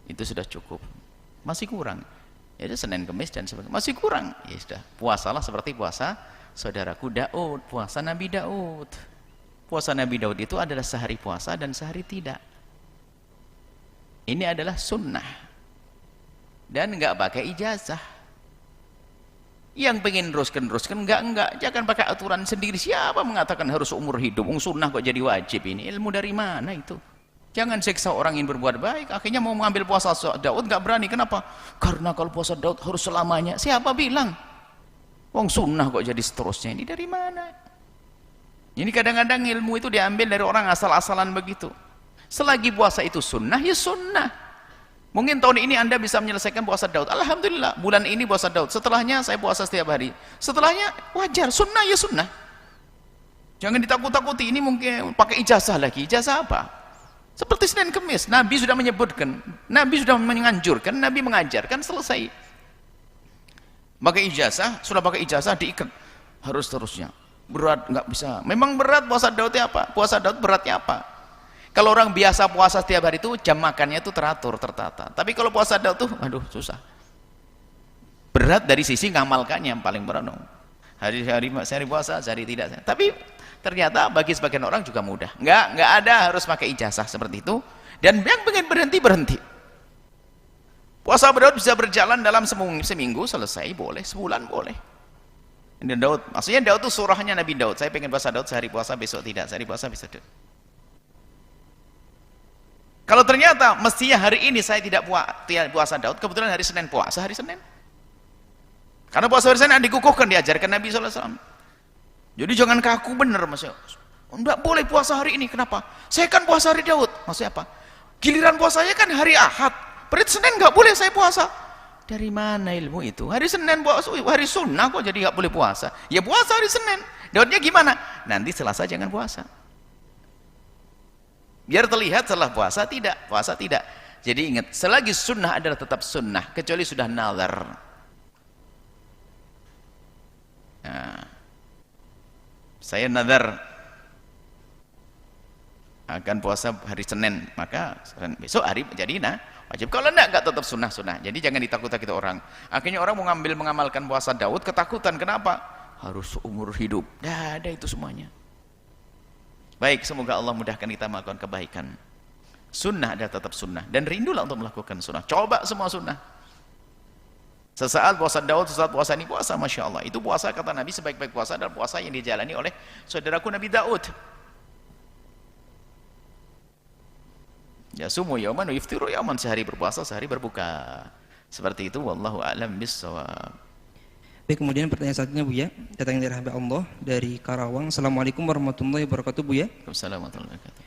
Itu sudah cukup. Masih kurang. Ya Senin, Kamis dan sebagainya. Masih kurang. Ya sudah. Puasalah seperti puasa saudaraku Daud, puasa Nabi Daud. Puasa Nabi Daud itu adalah sehari puasa dan sehari tidak. Ini adalah sunnah dan enggak pakai ijazah. Yang pengen teruskan enggak, jangan pakai aturan sendiri. Siapa mengatakan harus umur hidup? Sunnah kok jadi wajib? Ini ilmu dari mana itu? Jangan seksa orang yang berbuat baik. Akhirnya mau mengambil puasa Daud enggak berani. Kenapa? Karena kalau puasa Daud harus selamanya. Siapa bilang? Sunnah kok jadi seterusnya? Ini dari mana? Ini kadang-kadang ilmu itu diambil dari orang asal-asalan begitu. Selagi puasa itu sunnah, ya sunnah. Mungkin tahun ini Anda bisa menyelesaikan puasa Daud. Alhamdulillah, bulan ini puasa Daud. Setelahnya saya puasa setiap hari. Setelahnya wajar, sunnah ya sunnah. Jangan ditakut-takuti, ini mungkin pakai ijazah lagi. Ijazah apa? Seperti Senin Kemis, Nabi sudah menyebutkan, Nabi sudah menganjurkan, Nabi mengajarkan, selesai. Pakai ijazah, sudah pakai ijazah diikat. Harus terusnya. Berat, nggak bisa. Memang berat puasa Daudnya apa? Puasa Daud beratnya apa? Kalau orang biasa puasa setiap hari itu jam makannya itu teratur, tertata. Tapi kalau puasa Daud tuh, aduh susah. Berat dari sisi ngamalkannya yang paling berat dong. Hari-hari puasa, sehari tidak. Tapi ternyata bagi sebagian orang juga mudah. Nggak ada harus pakai ijazah seperti itu. Dan yang pengen berhenti. Puasa Daud bisa berjalan dalam seminggu selesai, boleh. Sebulan boleh. Ini Daud, maksudnya Daud itu surahnya Nabi Daud. Saya pengen puasa Daud, sehari puasa besok tidak, sehari puasa besok tidak. Kalau ternyata mestinya hari ini saya tidak puasa Daud, kebetulan hari Senin puasa hari Senin. Karena puasa hari Senin dikukuhkan, diajarkan Nabi SAW. Jadi jangan kaku bener maksudnya. Enggak boleh puasa hari ini, kenapa? Saya kan puasa hari Daud. Maksudnya apa? Giliran puasanya kan hari Ahad. Berarti Senin nggak boleh saya puasa. Dari mana ilmu itu? Hari Senin puasa, hari sunnah kok jadi nggak boleh puasa? Ya puasa hari Senin. Daudnya gimana? Nanti Selasa jangan puasa. Biar terlihat setelah puasa tidak. Jadi ingat, selagi sunnah adalah tetap sunnah, kecuali sudah nazar. Nah, saya nazar akan puasa hari Senin, maka besok hari jadi wajib. Kalau enggak tetap sunnah. Jadi jangan ditakut-takuti orang. Akhirnya orang mengamalkan puasa Daud ketakutan. Kenapa? Harus seumur hidup. Dah ada itu semuanya. Baik, semoga Allah mudahkan kita melakukan kebaikan. Sunnah adalah tetap sunnah. Dan rindulah untuk melakukan sunnah. Coba semua sunnah. Sesaat puasa Daud, sesaat puasa ini puasa, Masya Allah. Itu puasa, kata Nabi, sebaik-baik puasa adalah puasa yang dijalani oleh saudaraku Nabi Daud. Ya sumu yauman, yuftiru yauman. Sehari berpuasa, sehari berbuka. Seperti itu, wallahu a'lam bissawab. Baik, kemudian pertanyaan selanjutnya Buya, datang dari hamba Allah dari Karawang. Assalamualaikum warahmatullahi wabarakatuh Buya. Waalaikumsalam warahmatullahi wabarakatuh.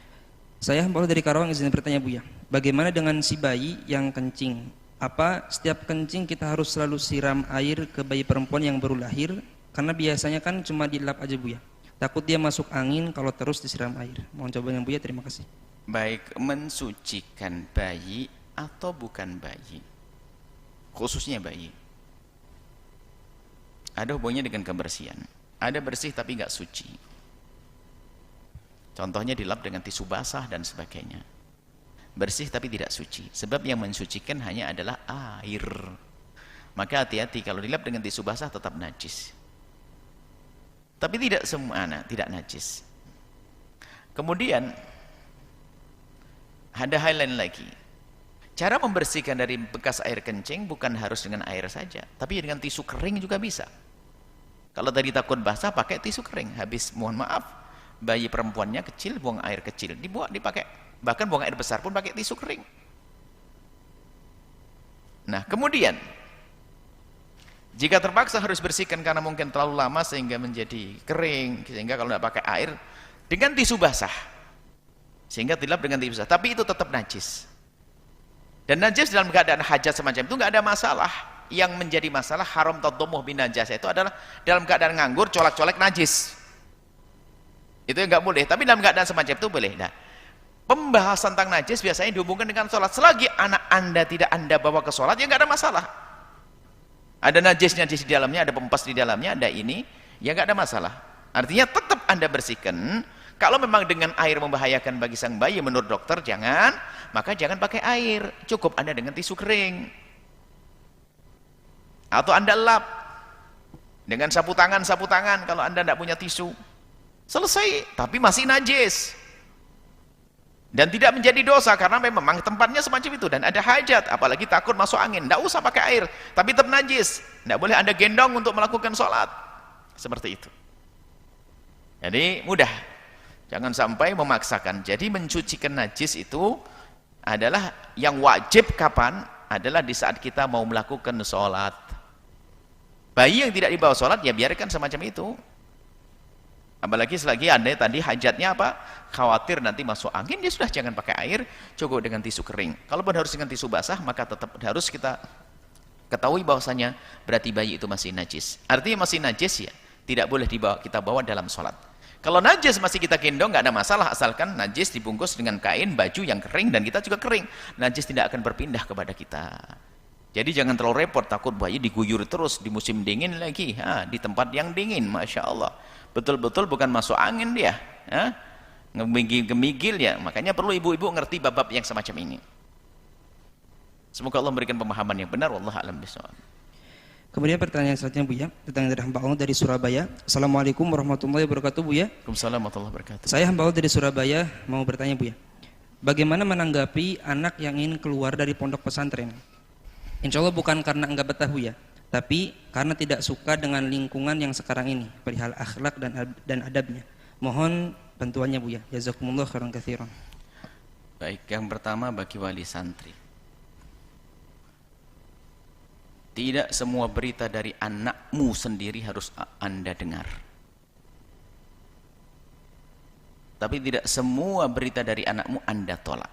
Saya hamba Allah dari Karawang, izin bertanya Buya, bagaimana dengan si bayi yang kencing? Apa setiap kencing kita harus selalu siram air ke bayi perempuan yang baru lahir? Karena biasanya kan cuma dilap aja Buya. Takut dia masuk angin kalau terus disiram air. Mohon jawabannya Buya, terima kasih. Baik, mensucikan bayi atau bukan bayi? Khususnya bayi. Ada hubungannya dengan kebersihan. Ada bersih tapi nggak suci. Contohnya dilap dengan tisu basah dan sebagainya. Bersih tapi tidak suci. Sebab yang mensucikan hanya adalah air. Maka hati-hati, kalau dilap dengan tisu basah tetap najis. Tapi tidak semua tidak najis. Kemudian ada hal lain lagi. Cara membersihkan dari bekas air kencing bukan harus dengan air saja, tapi dengan tisu kering juga bisa. Kalau tadi takut basah, pakai tisu kering. Habis, mohon maaf, bayi perempuannya kecil, buang air kecil, dipakai. Bahkan buang air besar pun pakai tisu kering. Nah, kemudian jika terpaksa harus bersihkan karena mungkin terlalu lama sehingga menjadi kering, sehingga kalau tidak pakai air, dengan tisu basah, sehingga dilap dengan tisu basah, tapi itu tetap najis. Dan najis dalam keadaan hajat semacam itu nggak ada masalah. Yang menjadi masalah haram tadumuh bin najasa itu adalah dalam keadaan nganggur, colak-colek najis. Itu yang nggak boleh. Tapi dalam keadaan semacam itu boleh. Nah, pembahasan tentang najis biasanya dihubungkan dengan sholat. Selagi anak anda tidak anda bawa ke sholat, ya nggak ada masalah. Ada najis di dalamnya, ada pempas di dalamnya, ada ini, ya nggak ada masalah. Artinya tetap anda bersihkan. Kalau memang dengan air membahayakan bagi sang bayi menurut dokter, jangan, maka jangan pakai air, cukup anda dengan tisu kering. Atau anda lap dengan sapu tangan kalau anda tidak punya tisu. Selesai, tapi masih najis. Dan tidak menjadi dosa karena memang tempatnya semacam itu dan ada hajat, apalagi takut masuk angin, tidak usah pakai air, tapi tetap najis. Tidak boleh anda gendong untuk melakukan sholat. Seperti itu. Jadi mudah. Jangan sampai memaksakan. Jadi mencucikan najis itu adalah yang wajib kapan? Adalah di saat kita mau melakukan sholat. Bayi yang tidak dibawa sholat, ya biarkan semacam itu. Apalagi selagi Anda tadi hajatnya apa? Khawatir nanti masuk angin, ya sudah jangan pakai air, cukup dengan tisu kering. Kalaupun harus dengan tisu basah, maka tetap harus kita ketahui bahwasanya berarti bayi itu masih najis. Artinya masih najis ya, tidak boleh kita bawa dalam sholat. Kalau najis masih kita gendong, nggak ada masalah, asalkan najis dibungkus dengan kain, baju yang kering, dan kita juga kering. Najis tidak akan berpindah kepada kita. Jadi jangan terlalu repot, takut bayi diguyur terus di musim dingin lagi, di tempat yang dingin, Masya Allah. Betul-betul bukan masuk angin dia, ngemigil-gemigil ya. Makanya perlu ibu-ibu ngerti bab-bab yang semacam ini. Semoga Allah memberikan pemahaman yang benar. Wallahu a'lam bishawab. Kemudian pertanyaan selanjutnya Bu ya, tentang dari hamba Allah dari Surabaya. Assalamualaikum warahmatullahi wabarakatuh Bu ya. Waalaikumsalam warahmatullahi wabarakatuh. Saya hamba Allah dari Surabaya mau bertanya Bu ya. Bagaimana menanggapi anak yang ingin keluar dari pondok pesantren? Insya Allah bukan karena enggak betah Bu ya, tapi karena tidak suka dengan lingkungan yang sekarang ini, perihal akhlak dan adabnya. Mohon bantuannya Bu ya. Jazakumullah khairan katsiran. Baik, yang pertama bagi wali santri. Tidak semua berita dari anakmu sendiri harus Anda dengar. Tapi tidak semua berita dari anakmu Anda tolak.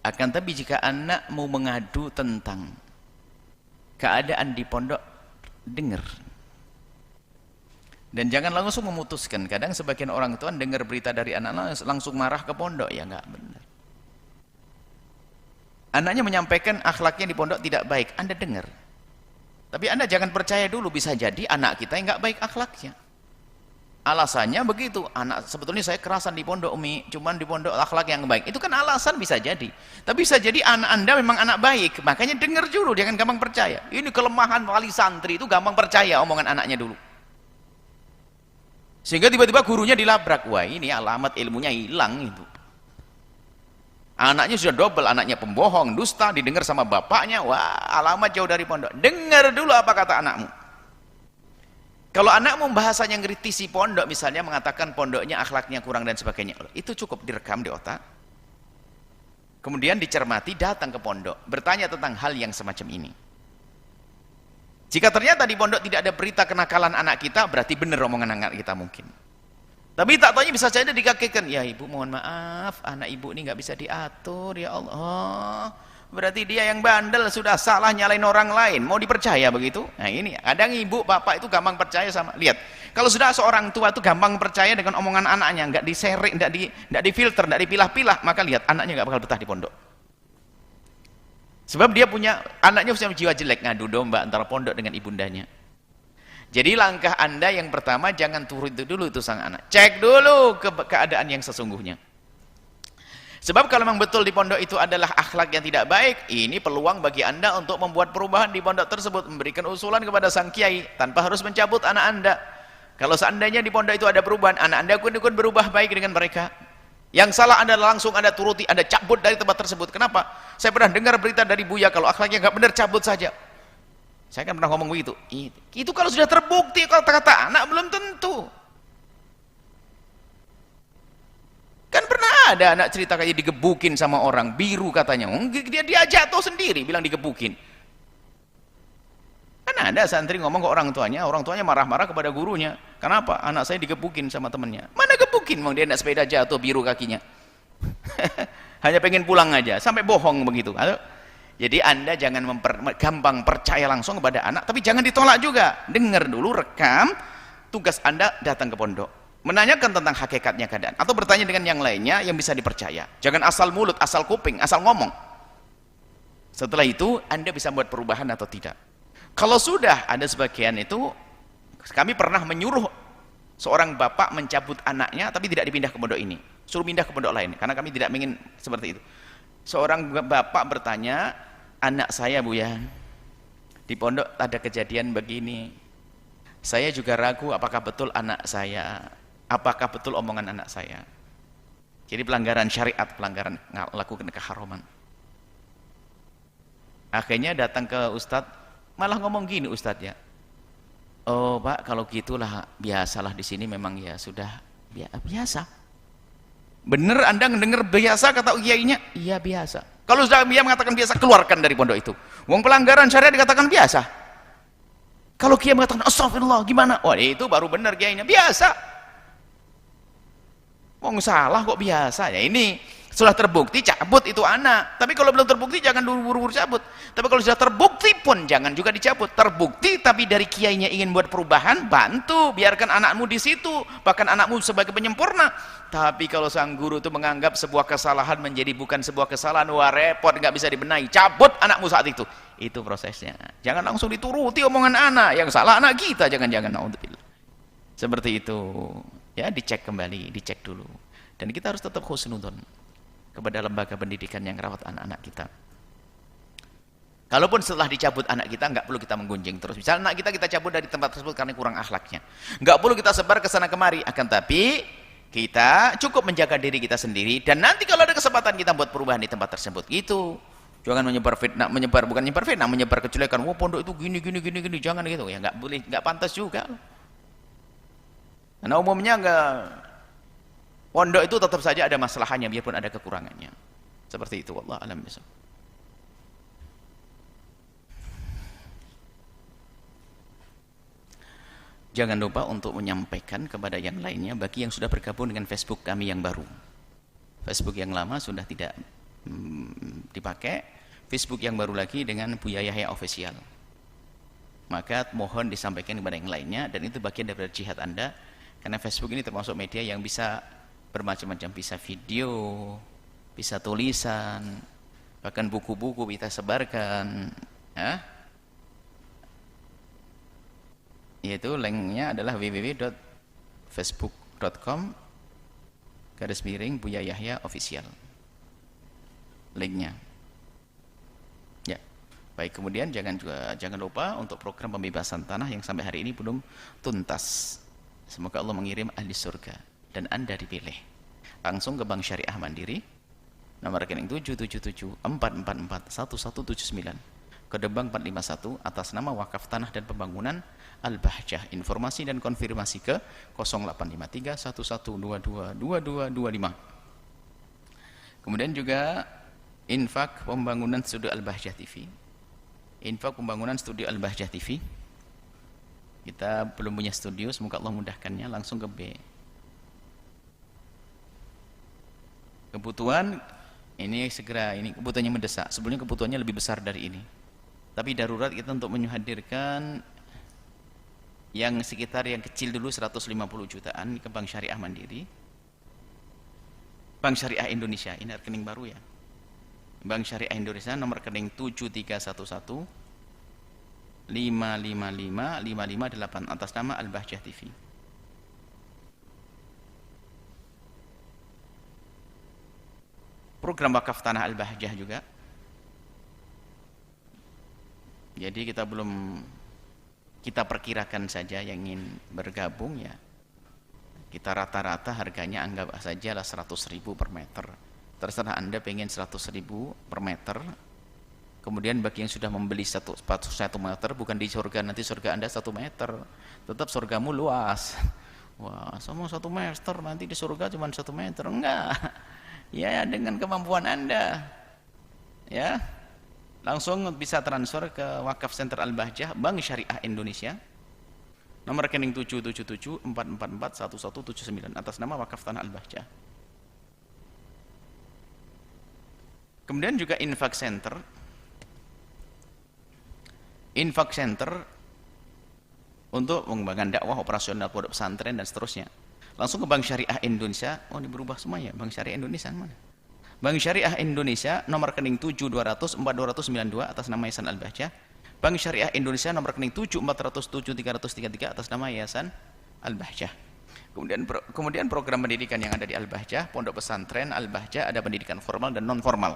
Akan tapi jika anakmu mengadu tentang keadaan di pondok, dengar. Dan jangan langsung memutuskan. Kadang sebagian orang tua dengar berita dari anak langsung marah ke pondok, ya enggak benar. Anaknya menyampaikan akhlaknya di pondok tidak baik, Anda dengar. Tapi Anda jangan percaya dulu, bisa jadi anak kita yang enggak baik akhlaknya. Alasannya begitu, anak sebetulnya saya kerasan di pondok Umi, cuman di pondok akhlak yang baik. Itu kan alasan bisa jadi. Tapi bisa jadi anak Anda memang anak baik, makanya dengar dulu, jangan gampang percaya. Ini kelemahan wali santri, itu gampang percaya omongan anaknya dulu. Sehingga tiba-tiba gurunya dilabrak, wah ini alamat ilmunya hilang itu. Anaknya sudah double, anaknya pembohong, dusta, didengar sama bapaknya, wah alamat jauh dari pondok. Dengar dulu apa kata anakmu. Kalau anakmu bahasanya ngritisi pondok, misalnya mengatakan pondoknya akhlaknya kurang dan sebagainya, itu cukup direkam di otak. Kemudian dicermati, datang ke pondok, bertanya tentang hal yang semacam ini. Jika ternyata di pondok tidak ada berita kenakalan anak kita, berarti benar omongan anak kita mungkin. Tapi tak tanya bisa saja dikakikan, ya ibu mohon maaf, anak ibu ini nggak bisa diatur, ya Allah. Berarti dia yang bandel, sudah salah nyalain orang lain, mau dipercaya begitu? Nah ini, kadang ibu, bapak itu gampang percaya sama, lihat, kalau sudah seorang tua itu gampang percaya dengan omongan anaknya, nggak diserik, nggak difilter, nggak dipilah-pilah, maka lihat, anaknya nggak bakal betah di pondok. Sebab dia punya, anaknya punya jiwa jelek, ngadu domba antara pondok dengan ibundanya. Jadi langkah Anda yang pertama, jangan turun itu dulu itu sang anak, cek dulu keadaan yang sesungguhnya. Sebab kalau memang betul di pondok itu adalah akhlak yang tidak baik, ini peluang bagi Anda untuk membuat perubahan di pondok tersebut, memberikan usulan kepada sang kiai tanpa harus mencabut anak Anda. Kalau seandainya di pondok itu ada perubahan, anak Anda ikut berubah baik dengan mereka. Yang salah adalah langsung Anda turuti, Anda cabut dari tempat tersebut. Kenapa? Saya pernah dengar berita dari Buya, kalau akhlaknya nggak benar cabut saja. Saya kan pernah ngomong begitu. Itu kalau sudah terbukti kata-kata anak belum tentu. Kan pernah ada anak cerita kayak digebukin sama orang biru katanya. Dia jatuh sendiri bilang digebukin. Kan ada santri ngomong ke orang tuanya marah-marah kepada gurunya. Kenapa? Anak saya digebukin sama temennya. Mana gebukin? Mau dia naik sepeda jatuh biru kakinya. Hanya pengen pulang aja, sampai bohong begitu. Jadi Anda jangan gampang percaya langsung kepada anak, tapi jangan ditolak juga. Dengar dulu, rekam. Tugas Anda datang ke pondok, menanyakan tentang hakikatnya keadaan, atau bertanya dengan yang lainnya yang bisa dipercaya. Jangan asal mulut, asal kuping, asal ngomong. Setelah itu Anda bisa buat perubahan atau tidak. Kalau sudah ada sebagian itu, kami pernah menyuruh seorang bapak mencabut anaknya tapi tidak dipindah ke pondok ini, suruh pindah ke pondok lain, karena kami tidak ingin seperti itu. Seorang bapak bertanya, anak saya Buya, di pondok ada kejadian begini, saya juga ragu apakah betul anak saya, apakah betul omongan anak saya. Jadi pelanggaran syariat, pelanggaran lakukan keharaman. Akhirnya datang ke ustadz, malah ngomong gini ustadznya, oh pak kalau gitulah biasalah di sini memang ya sudah biasa. Bener Anda mendengar biasa kata kiainya? Iya biasa. Kalau sudah dia mengatakan biasa, keluarkan dari pondok itu. Wong pelanggaran syariat dikatakan biasa. Kalau kiai mengatakan astagfirullah gimana? Wah, itu baru benar kiainya. Biasa. Wong salah kok biasa. Ya ini sudah terbukti cabut itu anak. Tapi kalau belum terbukti jangan buru-buru cabut. Tapi kalau sudah terbukti pun jangan juga dicabut. Terbukti tapi dari kiainya ingin buat perubahan, bantu, biarkan anakmu di situ, bahkan anakmu sebagai penyempurna. Tapi kalau sang guru itu menganggap sebuah kesalahan menjadi bukan sebuah kesalahan, wah repot, nggak bisa dibenahi, cabut anakmu saat itu. Itu prosesnya. Jangan langsung dituruti omongan anak, yang salah anak kita, jangan-jangan. Seperti itu. Ya, dicek kembali, dicek dulu. Dan kita harus tetap husnudzon kepada lembaga pendidikan yang rawat anak-anak kita. Kalaupun setelah dicabut anak kita, nggak perlu kita menggunjing terus. Misalnya anak kita cabut dari tempat tersebut karena kurang akhlaknya, nggak perlu kita sebar ke sana kemari. Akan tapi kita cukup menjaga diri kita sendiri, dan nanti kalau ada kesempatan kita buat perubahan di tempat tersebut gitu. Jangan menyebar fitnah, bukan menyebar fitnah, menyebar kejelekan. Wah, pondok itu gini, jangan gitu. Ya nggak boleh, nggak pantas juga. Karena umumnya pondok itu tetap saja ada masalahnya biarpun ada kekurangannya. Seperti itu, wallah alam bisawab. Jangan lupa untuk menyampaikan kepada yang lainnya bagi yang sudah bergabung dengan Facebook kami yang baru. Facebook yang lama sudah tidak dipakai, Facebook yang baru lagi dengan Buya Yahya Official. Maka mohon disampaikan kepada yang lainnya, dan itu bagian daripada jihad Anda. Karena Facebook ini termasuk media yang bisa bermacam-macam, bisa video, bisa tulisan, bahkan buku-buku kita sebarkan. Yaitu linknya adalah www.facebook.com/Buya Yahya Official. Linknya. Ya. Baik, kemudian jangan lupa untuk program pembebasan tanah yang sampai hari ini belum tuntas. Semoga Allah mengirim ahli surga dan Anda dipilih. Langsung ke Bank Syariah Mandiri, nomor rekening 777444179, kode bank 451, atas nama Wakaf Tanah dan Pembangunan Al-Bahjah. Informasi dan konfirmasi ke 085311222225. Kemudian juga infak pembangunan studio Al-Bahjah TV. Infak pembangunan studio Al-Bahjah TV. Kita belum punya studio, semoga Allah mudahkannya. Langsung ke B. Kebutuhan ini segera, ini kebutuhannya mendesak. Sebelumnya kebutuhannya lebih besar dari ini. Tapi darurat kita untuk menghadirkan yang sekitar yang kecil dulu 150 jutaan ke Bank Syariah Mandiri. Bank Syariah Indonesia, ini rekening baru ya. Bank Syariah Indonesia nomor rekening 7311 555 atas nama Al-Bahjah TV. Program wakaf tanah Al-Bahjah juga. Jadi kita perkirakan saja yang ingin bergabung ya. Kita rata-rata harganya anggap saja lah 100.000 per meter. Terserah Anda pengen 100.000 per meter. Kemudian bagi yang sudah membeli satu meter, bukan di surga, nanti surga Anda 1 meter, tetap surgamu luas. Wah, sama 1 meter, nanti di surga cuma 1 meter. Enggak. Ya, dengan kemampuan Anda. Ya, langsung bisa transfer ke Wakaf Center Al-Bahjah, Bank Syariah Indonesia, nomor rekening 777444179 atas nama Wakaf Tanah Al-Bahjah. Kemudian juga Infak Center untuk mengembangkan dakwah operasional pondok pesantren dan seterusnya. Langsung ke Bank Syariah Indonesia. Oh, ini berubah semuanya. Bank Syariah Indonesia mana? Bank Syariah Indonesia nomor rekening 72004292 atas nama Yayasan Al-Bahjah. Bank Syariah Indonesia nomor rekening 74070333 atas nama Yayasan Al-Bahjah. Kemudian program pendidikan yang ada di Al-Bahjah, pondok pesantren Al-Bahjah, ada pendidikan formal dan non formal.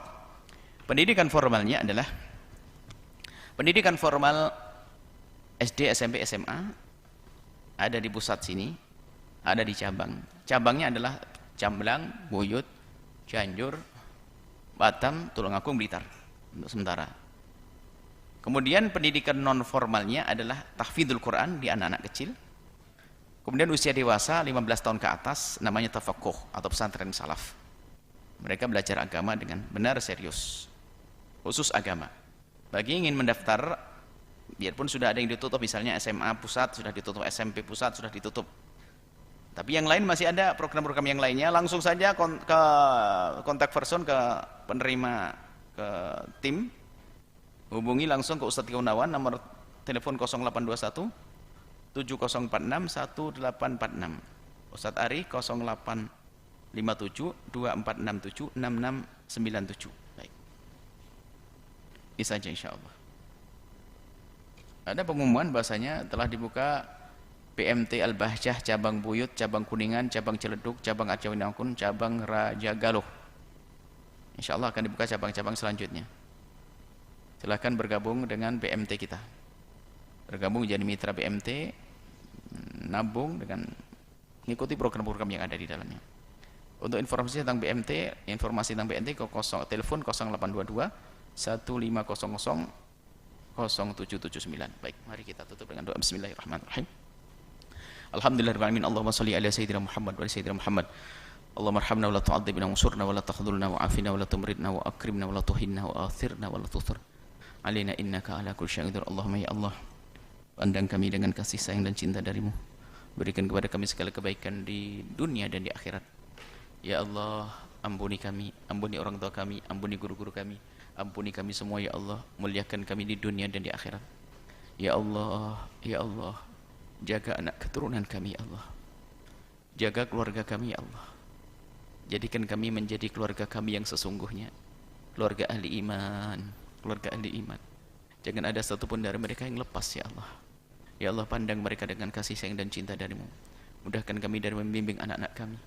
Pendidikan formalnya adalah pendidikan formal SD, SMP, SMA, ada di pusat sini, ada di cabang. Cabangnya adalah Camblang, Buyut, Cianjur, Batam, Tulungagung, Blitar untuk sementara. Kemudian pendidikan non formalnya adalah tahfidzul Quran di anak-anak kecil. Kemudian usia dewasa 15 tahun ke atas namanya tafakuh atau pesantren salaf. Mereka belajar agama dengan benar serius, khusus agama. Bagi yang ingin mendaftar Biarpun sudah ada yang ditutup, misalnya SMA pusat sudah ditutup, SMP pusat sudah ditutup. Tapi yang lain masih ada program-program yang lainnya, langsung saja ke kontak person, ke penerima, ke tim, hubungi langsung ke Ustadz Gunawan, nomor telepon 0821 7046 1846. Ustadz Ari 0857 2467 6697. Baik. Bisa saja insyaallah. Ada pengumuman bahasanya telah dibuka PMT Al-Bahjah cabang Buyut, cabang Kuningan, cabang Ciledug, cabang Aceh-Winangkun, cabang Raja Galuh. Insyaallah akan dibuka cabang-cabang selanjutnya. Silakan bergabung dengan PMT kita. Bergabung jadi mitra PMT, nabung dengan mengikuti program-program yang ada di dalamnya. Untuk informasi tentang PMT, telepon 0822 1500 0779. Baik, mari kita tutup dengan doa. Bismillahirrahmanirrahim. Alhamdulillahirrahmanirrahim. Allahumma salli ala sayyidina Muhammad wa ala sayyidina Muhammad. Allahumma arhamna wa la tu'adzibna wansurna wa la takhdhulna wa afina wa la tumridna wa akrimna wa la tuhinna wa athirna wa la tuthir alaina innaka ala kulli syai'in qadir. Allahumma ya Allah, pandang kami dengan kasih sayang dan cinta darimu. Berikan kepada kami segala kebaikan di dunia dan di akhirat. Ya Allah, ampuni kami, ampuni orang tua kami, ampuni guru-guru kami, ampuni kami semua ya Allah. Muliakan kami di dunia dan di akhirat. Ya Allah, ya Allah, jaga anak keturunan kami ya Allah. Jaga keluarga kami ya Allah. Jadikan kami menjadi keluarga kami yang sesungguhnya, keluarga ahli iman, keluarga ahli iman. Jangan ada satupun dari mereka yang lepas ya Allah. Ya Allah, pandang mereka dengan kasih sayang dan cinta darimu. Mudahkan kami dari membimbing anak-anak kami.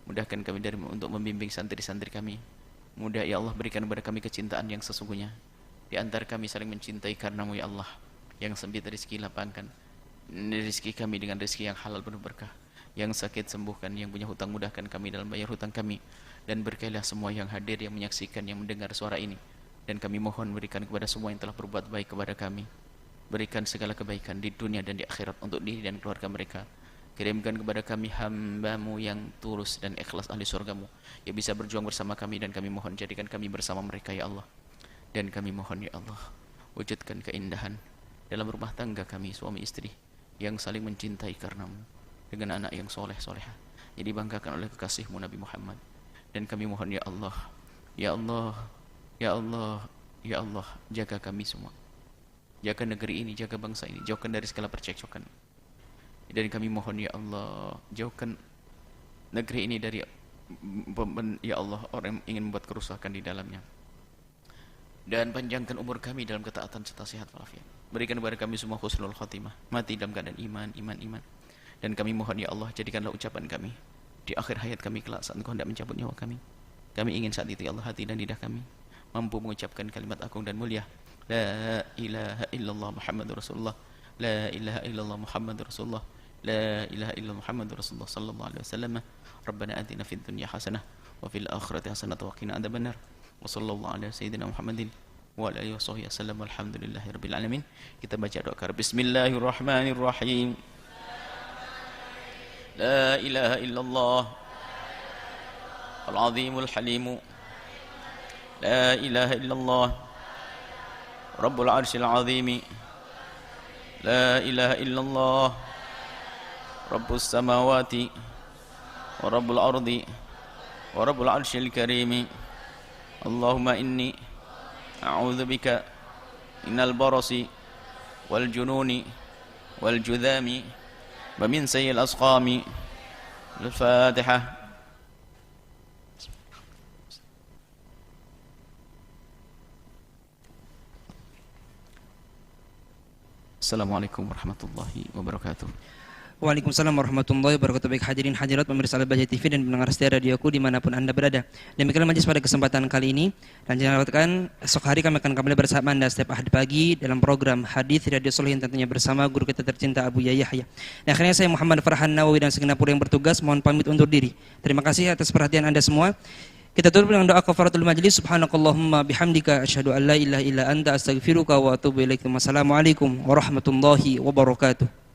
Mudahkan kami dari untuk membimbing santri-santri kami. Mudah ya Allah, berikan kepada kami kecintaan yang sesungguhnya. Di antara kami saling mencintai karenamu ya Allah. Yang sempit rezeki lapangkan, rezeki kami dengan rezeki yang halal penuh berkah. Yang sakit sembuhkan, yang punya hutang mudahkan kami dalam bayar hutang kami. Dan berkailah semua yang hadir, yang menyaksikan, yang mendengar suara ini. Dan kami mohon berikan kepada semua yang telah berbuat baik kepada kami. Berikan segala kebaikan di dunia dan di akhirat untuk diri dan keluarga mereka. Kirimkan kepada kami hamba-Mu yang tulus dan ikhlas ahli surga-Mu, yang bisa berjuang bersama kami, dan kami mohon jadikan kami bersama mereka ya Allah. Dan kami mohon ya Allah, wujudkan keindahan dalam rumah tangga kami, suami istri yang saling mencintai karena-Mu, dengan anak yang soleh-solehah, yang dibanggakan oleh kekasih-Mu Nabi Muhammad. Dan kami mohon ya Allah, ya Allah, ya Allah, ya Allah, jaga kami semua. Jaga negeri ini, jaga bangsa ini, jauhkan dari segala percekcokan. Dan kami mohon ya Allah, jauhkan negeri ini dari ya Allah orang yang ingin membuat kerusakan di dalamnya. Dan panjangkan umur kami dalam ketaatan serta sehat walafiat. Berikan kepada kami semua husnul khatimah, mati dalam keadaan iman. Dan kami mohon ya Allah, jadikanlah ucapan kami di akhir hayat kami kelak saat Engkau hendak mencabut nyawa kami. Kami ingin saat itu ya Allah, hati dan lidah kami mampu mengucapkan kalimat agung dan mulia, La ilaha illallah Muhammadur Rasulullah, La ilaha illallah Muhammadur Rasulullah, La ilaha illallah Muhammadur Rasulullah sallallahu alaihi wasallam. Rabbana atina fid dunya hasanah wa fil akhirati hasanah wa qina adzabannar. Wa sallallahu ala sayyidina Muhammadin wa ala alihi washabbihi wasallam. Alhamdulillahirabbil alamin. Kita baca doa. Bismillahirrahmanirrahim. La ilaha illallah al-azimul halim. La ilaha illallah Rabbul arsyil azim. La ilaha illallah Rabbus samawati wa Rabbul ardi wa Rabbul arsyil karim. Allahumma inni a'udzubika minal barasi wal jununi wal judhami wa min sayyi'il asqami. Al-Fatihah. Assalamualaikum warahmatullahi wabarakatuh. Waalaikumsalam warahmatullahi wabarakatuh. Baik hadirin hadirat pemirsa Al-Bahjah TV dan pendengar setia radioku dimanapun anda berada. Demikianlah majlis pada kesempatan kali ini. Dan jangan lewatkan esok hari kami akan kembali bersama anda setiap ahad pagi dalam program Hadis Radio Sholihin, tentunya bersama guru kita tercinta Abu Yahya. Dan akhirnya saya Muhammad Farhan Nawawi dan segenap yang bertugas mohon pamit undur diri. Terima kasih atas perhatian anda semua. Kita tutup dengan doa kafaratul majlis. Subhanakallahumma bihamdika asyhadu an la ilaha illa anta astaghfiruka wa atubu ilaik. Wassalamualaikum warahmatullahi wabarakatuh.